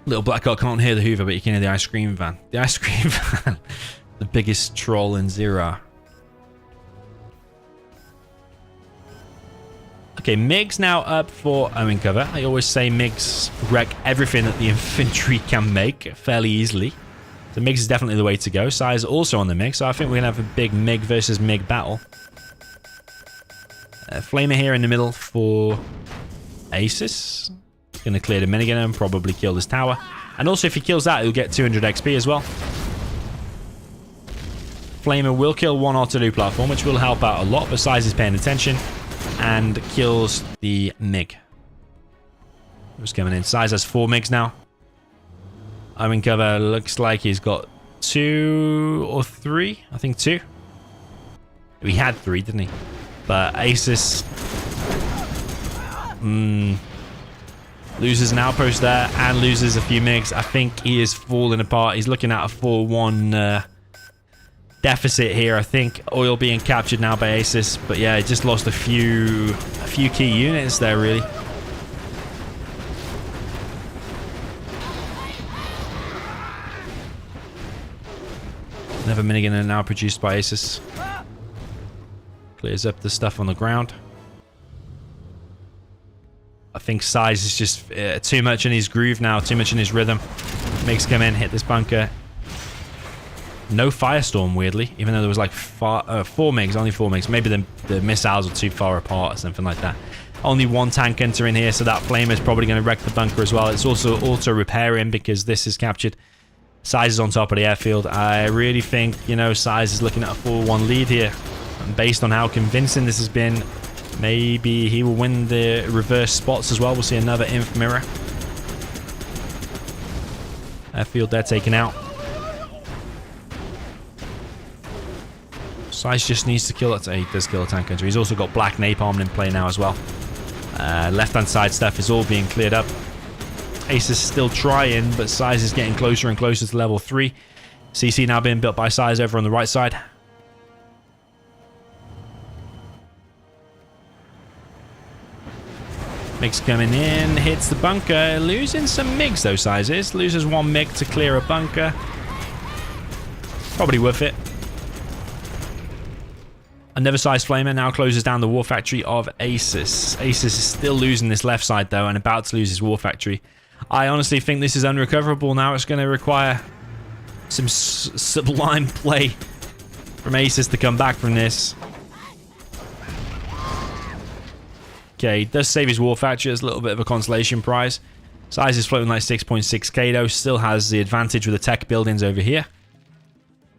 Little black guy can't hear the Hoover, but you can hear the ice cream van. The ice cream van. The biggest troll in Zero. Okay, MiG's now up for Owen cover. I always say MiGs wreck everything that the infantry can make fairly easily. So MiGs is definitely the way to go. SiZe also on the MiG, so I think we're going to have a big MiG versus MiG battle. Flamer here in the middle for Asus. Going to clear the minigun and probably kill this tower. And also if he kills that, he'll get 200 XP as well. Flamer will kill one artillery platform, which will help out a lot, but SiZe is paying attention. And kills the MiG. Who's coming in? SiZe has 4 MiGs now. Owen cover looks like he's got 2 or 3. I think 2. He had 3, didn't he? But Asus loses an outpost there and loses a few MiGs. I think he is falling apart. He's looking at a 4-1 deficit here. I think oil being captured now by Asus, but yeah, he just lost a few key units there, really. Another minigun now produced by Asus. Clears up the stuff on the ground. I think SiZe is just too much in his groove now, too much in his rhythm. MiGs come in, hit this bunker. No firestorm, weirdly, even though there was like 4 MiGs, only 4 MiGs. Maybe the missiles are too far apart or something like that. Only 1 tank hunter in here, so that flamer is probably going to wreck the bunker as well. It's also auto-repairing because this is captured. SiZe is on top of the airfield. I really think, you know, SiZe is looking at a 4-1 lead here. And based on how convincing this has been, maybe he will win the reverse spots as well. We'll see another inf mirror. Airfield there taken out. SiZe just needs to kill it. He does kill a tank hunter. He's also got black napalm in play now as well. Left-hand side stuff is all being cleared up. Ace is still trying, but SiZe is getting closer and closer to level 3. CC now being built by SiZe over on the right side. MiGs coming in, hits the bunker. Losing some MiGs though, SiZe is. Loses 1 MiG to clear a bunker. Probably worth it. Another SiZe flamer now closes down the war factory of Asus. Asus is still losing this left side though and about to lose his war factory. I honestly think this is unrecoverable now. It's going to require some sublime play from Asus to come back from this. Okay, he does save his war factory. It's a little bit of a consolation prize. SiZe is floating like 6.6k though. Still has the advantage with the tech buildings over here.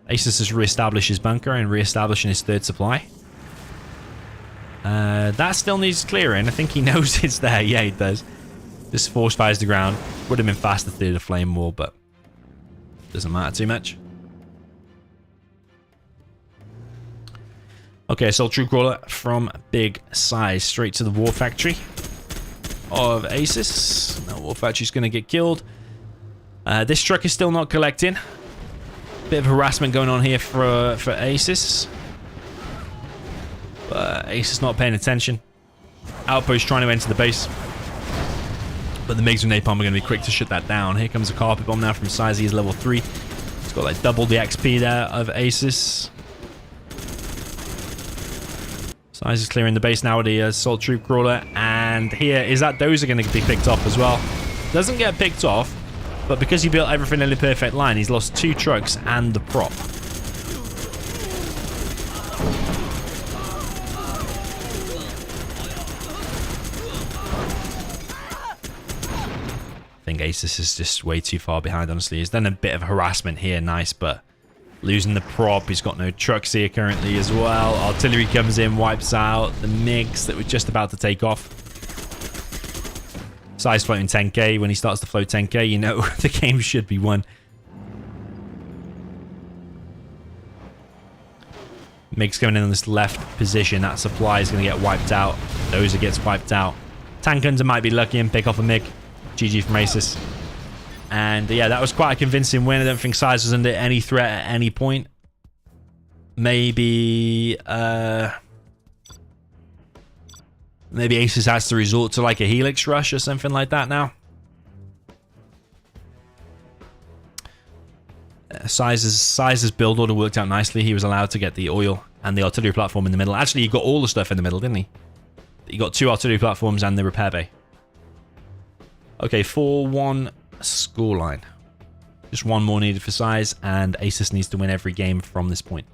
Asus has re-established his bunker and re-establishing his 3rd supply. That still needs clearing. I think he knows it's there. Yeah, he does. Just force fires the ground. Would have been faster through the flame wall, but doesn't matter too much. Okay, assault troop crawler from big SiZe straight to the war factory of Asus. Now war factory's going to get killed. This truck is still not collecting. Bit of harassment going on here for Asus. But Asus not paying attention. Outpost trying to enter the base. But the MiGs and napalm are going to be quick to shut that down. Here comes a carpet bomb now from SiZe. He's level 3. It's got like double the XP there of Asus. SiZe is clearing the base now with the assault troop crawler. And here is that dozer going to be picked off as well. Doesn't get picked off. But because he built everything in the perfect line, he's lost 2 trucks and the prop. I think Asus is just way too far behind, honestly. He's done a bit of harassment here, nice, but losing the prop. He's got no trucks here currently as well. Artillery comes in, wipes out the MiGs that were just about to take off. SiZe floating 10k. When he starts to float 10k, you know the game should be won. MiGs coming in on this left position. That supply is going to get wiped out. Dozer gets wiped out. Tank hunter might be lucky and pick off a MiG. GG from Asus. And yeah, that was quite a convincing win. I don't think SiZe was under any threat at any point. Maybe maybe Asus has to resort to like a Helix rush or something like that now. SiZe's build order worked out nicely. He was allowed to get the oil and the artillery platform in the middle. Actually, he got all the stuff in the middle, didn't he? You got 2 artillery platforms and the repair bay. Okay, 4-1 scoreline. Just one more needed for SiZe, and Asus needs to win every game from this point.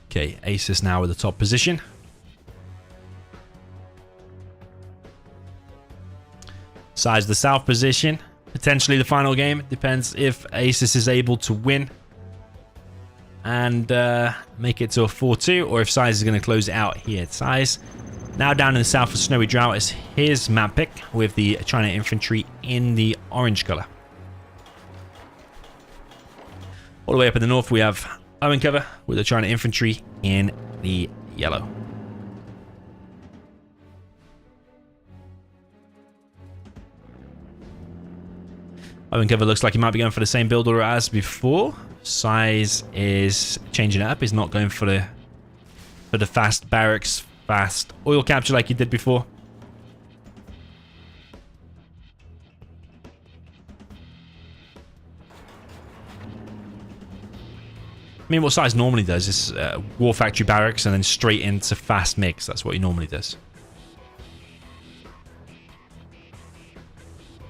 Okay, Asus now with the top position. SiZe the south position. Potentially the final game. Depends if Asus is able to win and make it to a 4-2, or if SiZe is going to close it out here. SiZe now down in the south for Snowy Drought is his map pick with the China infantry in the orange color. All the way up in the north we have Owen cover with the China infantry in the yellow. Owen cover looks like he might be going for the same build order as before. SiZe is changing it up. He's not going for the fast barracks, fast oil capture like he did before. I mean, what SiZe normally does is war factory barracks and then straight into fast mix. That's what he normally does.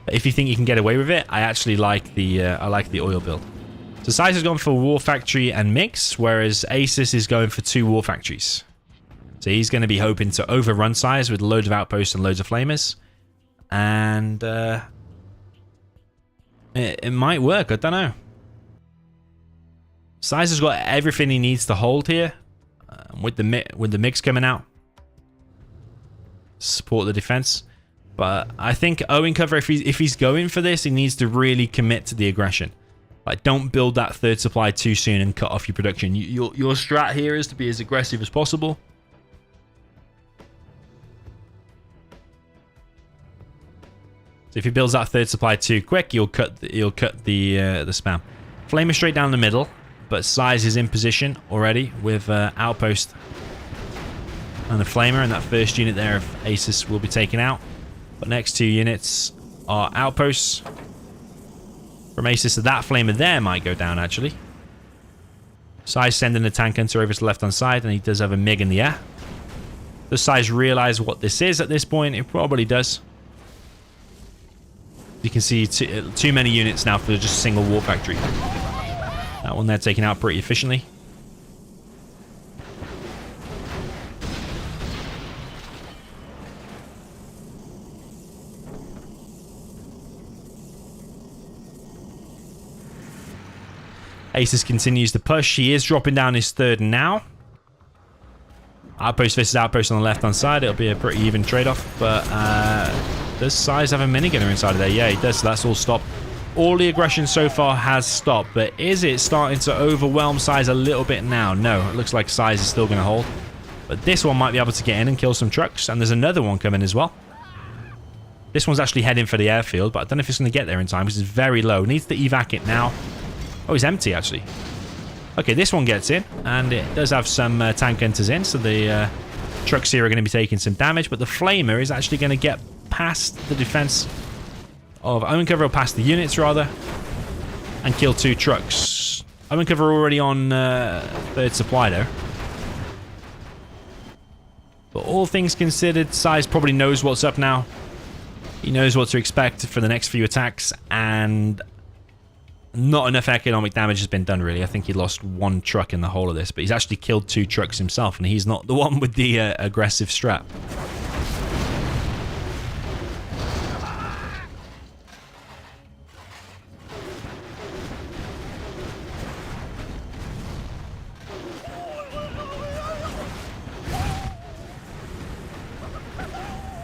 But if you think you can get away with it, I actually like the oil build. So SiZe has gone for war factory and mix, whereas Asus is going for 2 war factories. So he's going to be hoping to overrun SiZe with loads of outposts and loads of flamers, and it might work. I don't know. SiZe has got everything he needs to hold here, with the mix coming out, support the defense. But I think Owen cover, if he's going for this, he needs to really commit to the aggression. Like, don't build that third supply too soon and cut off your production. Your strat here is to be as aggressive as possible. So if he builds that third supply too quick, you'll cut the spam. Flamer straight down the middle. But SiZe is in position already with outpost and the flamer, and that first unit there of Asus will be taken out. But next 2 units are outposts from Asus, so that flamer there might go down actually. SiZe sending the tank hunter over to the left hand side, and he does have a MiG in the air. Does SiZe realize what this is at this point? It probably does. You can see too many units now for just a single war factory. That one there taken out pretty efficiently. Asus continues to push. He is dropping down his third now. Outpost versus outpost on the left-hand side. It'll be a pretty even trade-off. But does SiZe have a minigunner inside of there? Yeah, he does. So that's all stopped. All the aggression so far has stopped, but is it starting to overwhelm SiZe a little bit now? No, it looks like SiZe is still going to hold. But this one might be able to get in and kill some trucks, and there's another one coming as well. This one's actually heading for the airfield, but I don't know if it's going to get there in time because it's very low. Needs to evac it now. Oh, it's empty, actually. Okay, this one gets in, and it does have some tank hunters in, so the trucks here are going to be taking some damage, but the flamer is actually going to get past the defense of Owen cover, or past the units rather, and kill 2 trucks. Owen cover already on third supply though. But all things considered, SiZe probably knows what's up now. He knows what to expect for the next few attacks, and not enough economic damage has been done really. I think he lost 1 truck in the whole of this, but he's actually killed 2 trucks himself, and he's not the one with the aggressive strat.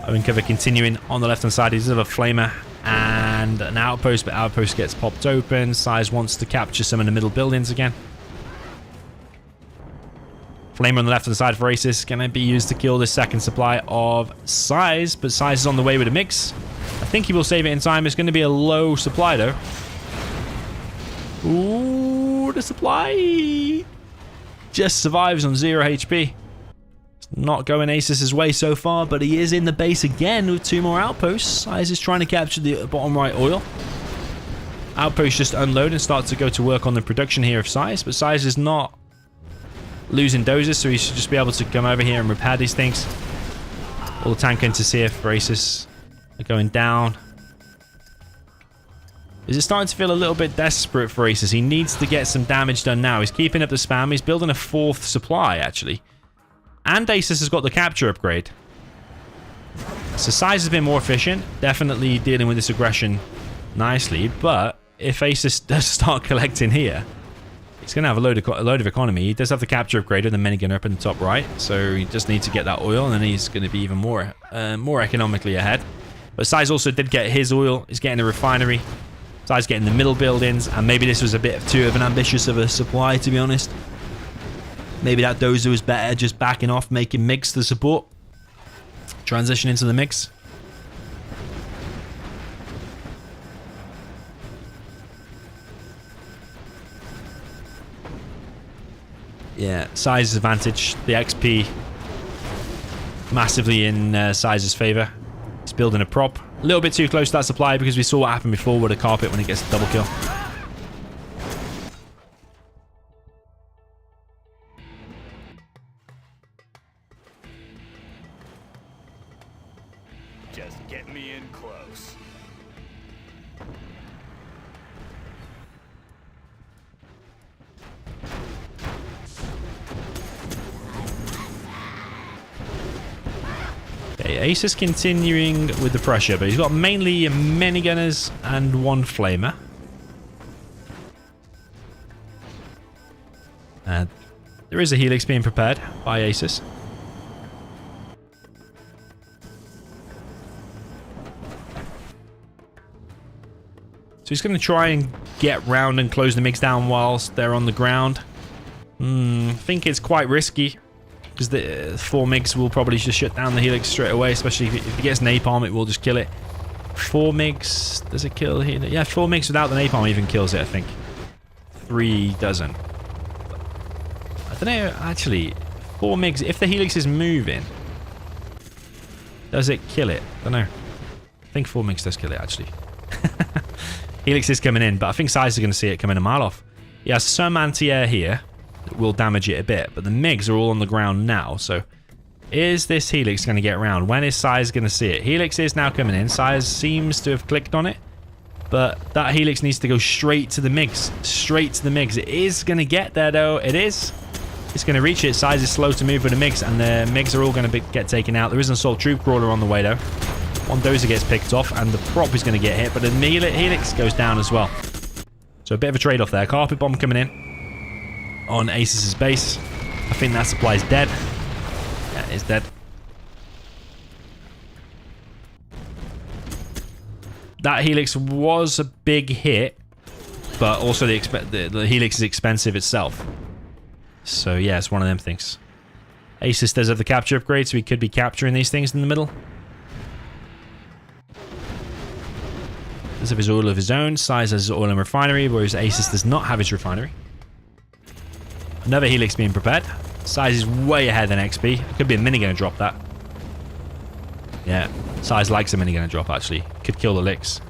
Owen cover continuing on the left hand side. He does have a flamer and an outpost, but outpost gets popped open. SiZe wants to capture some of the middle buildings again. Flamer on the left hand side for Asus, gonna be used to kill the second supply of SiZe, but SiZe is on the way with a mix. I think he will save it in time. It's going to be a low supply though. Ooh, the the supply. Just survives on 0 HP. It's not going Asus's way so far, but he is in the base again with 2 more outposts. SiZe is trying to capture the bottom right oil. Outposts just unload and start to go to work on the production here of SiZe, but SiZe is not losing doses, so he should just be able to come over here and repair these things. All the tank intercept for Asus are going down. Is it starting to feel a little bit desperate for Asus? He needs to get some damage done now. He's keeping up the spam. He's building a 4th supply, actually. And Asus has got the capture upgrade. So SiZe has been more efficient. Definitely dealing with this aggression nicely. But if Asus does start collecting here, he's going to have a load of economy. He does have the capture upgrade with the minigun up in the top right. So he just needs to get that oil, and then he's going to be even more economically ahead. But SiZe also did get his oil. He's getting a refinery. SiZe getting the middle buildings, and maybe this was a bit too of an ambitious of a supply, to be honest. Maybe that dozer was better just backing off, making MiGs the support. Transition into the MiGs. Yeah, SiZe's advantage. The XP massively in SiZe's favor. He's building a prop. A little bit too close to that supply because we saw what happened before with a carpet when it gets a double kill. Just get me in close. Okay, Asus continuing with the pressure, but he's got mainly minigunners and 1 flamer. There is a helix being prepared by Asus. So he's going to try and get round and close the MiGs down whilst they're on the ground. I think it's quite risky, because the 4 MiGs will probably just shut down the helix straight away, especially if it gets napalm, it will just kill it. 4 MiGs, does it kill here? Yeah, 4 MiGs without the napalm even kills it, I think. 3 doesn't. I don't know, actually, 4 MiGs, if the helix is moving, does it kill it? I don't know. I think 4 MiGs does kill it, actually. Helix is coming in, but I think SiZe is going to see it coming a mile off. He has some anti-air here that will damage it a bit, but the MiGs are all on the ground now, so is this helix going to get around? When is SiZe going to see it? Helix is now coming in. SiZe seems to have clicked on it, but that helix needs to go straight to the MiGs. Straight to the MiGs. It is going to get there, though. It is. It's going to reach it. SiZe is slow to move with the MiGs, and the MiGs are all going to get taken out. There is an assault troop crawler on the way, though. One dozer gets picked off, and the prop is going to get hit, but the helix goes down as well. So a bit of a trade-off there. Carpet bomb coming in on Asus's base. I think that supply is dead. Yeah, it's dead. That helix was a big hit, but also the helix is expensive itself. So yeah, it's one of them things. Asus does have the capture upgrade, so he could be capturing these things in the middle. Does have his oil of his own. SiZe has his oil and refinery, whereas Asus does not have his refinery. Another helix being prepared. SiZe is way ahead than XP. It could be a minigun drop that. Yeah, SiZe likes a minigun drop actually. Could kill the licks.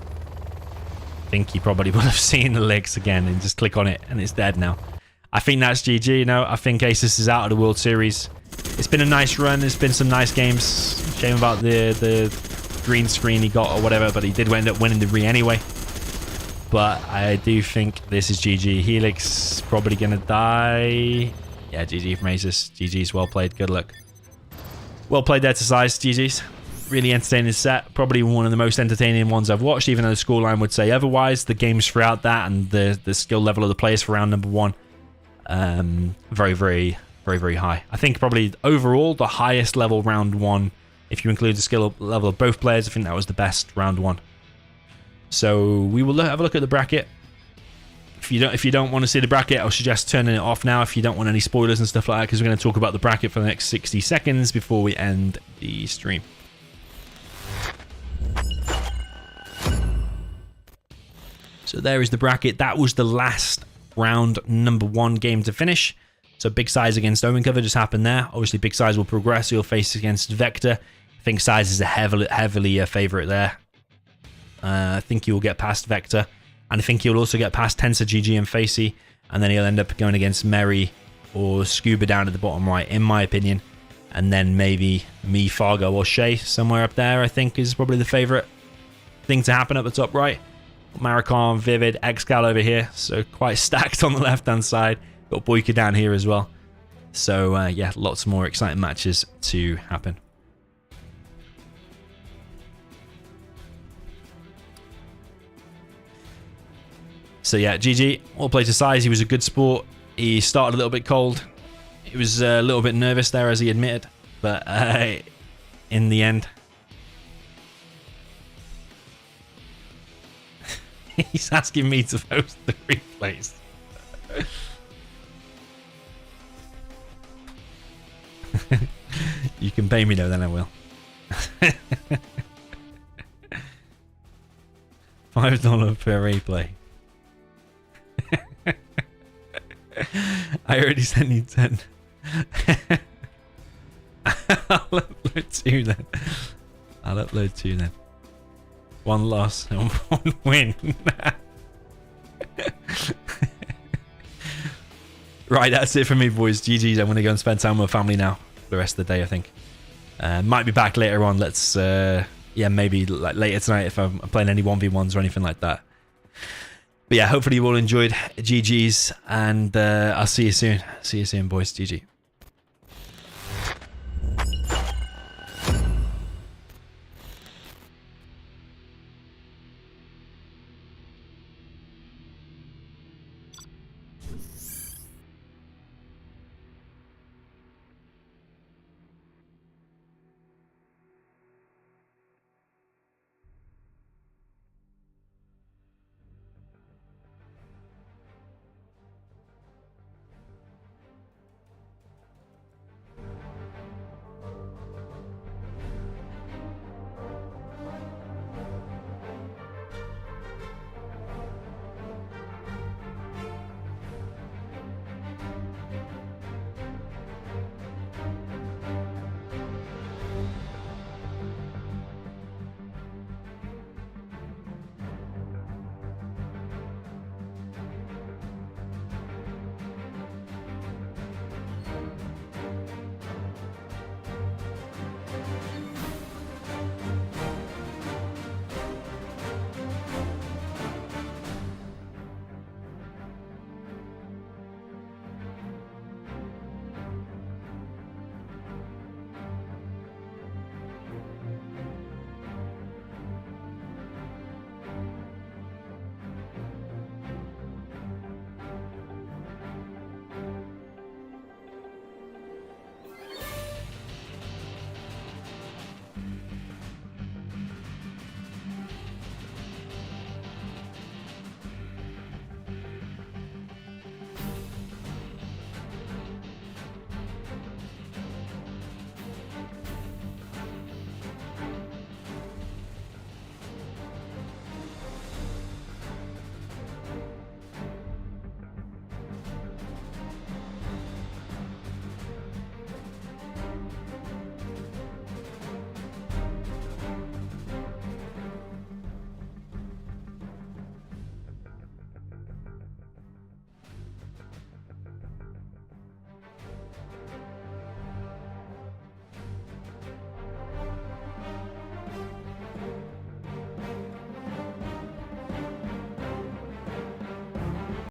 I think he probably would have seen the licks again and just click on it and it's dead now. I think that's GG, you know. I think Asus is out of the World Series. It's been a nice run. There's been some nice games. Shame about the green screen he got or whatever, but he did end up winning the re anyway. But I do think this is GG. Helix probably gonna die. Yeah, GG from Asus. GG's, well played, good luck. Well played there to SiZe, GG's. Really entertaining set. Probably one of the most entertaining ones I've watched, even though the scoreline would say otherwise. The games throughout that and the skill level of the players for round number 1. Very, very, very, very high. I think probably overall the highest level round 1. If you include the skill level of both players, I think that was the best round 1. So we will have a look at the bracket. If you don't want to see the bracket, I'll suggest turning it off now if you don't want any spoilers and stuff like that, because we're going to talk about the bracket for the next 60 seconds before we end the stream. So there is the bracket. That was the last round number 1 game to finish. So big SiZe against DoMiNaToR just happened there. Obviously, big SiZe will progress. He'll face against Vector. I think SiZe is a heavily favorite there. I think he will get past Vector. And I think he'll also get past Tensor, GG, and Facey. And then he'll end up going against Mary or Scuba down at the bottom right, in my opinion. And then maybe me, Fargo, or Shay somewhere up there, I think, is probably the favorite thing to happen at the top right. Maricon, Vivid, Excal over here. So quite stacked on the left-hand side. Got Boyka down here as well. So, yeah, lots more exciting matches to happen. So yeah, GG. All play to SiZe. He was a good sport. He started a little bit cold. He was a little bit nervous there, as he admitted. But in the end, he's asking me to post the replays. You can pay me though, then I will. $5 per replay. I already sent you 10. I'll upload 2 then. I'll upload 2 then. 1 loss and 1 win. Right, that's it for me, boys. GG's. I'm going to go and spend time with my family now for the rest of the day, I think. Might be back later on. Let's, yeah, maybe like later tonight if I'm playing any 1v1s or anything like that. But yeah, hopefully you all enjoyed. GG's, and I'll see you soon. See you soon, boys. GG.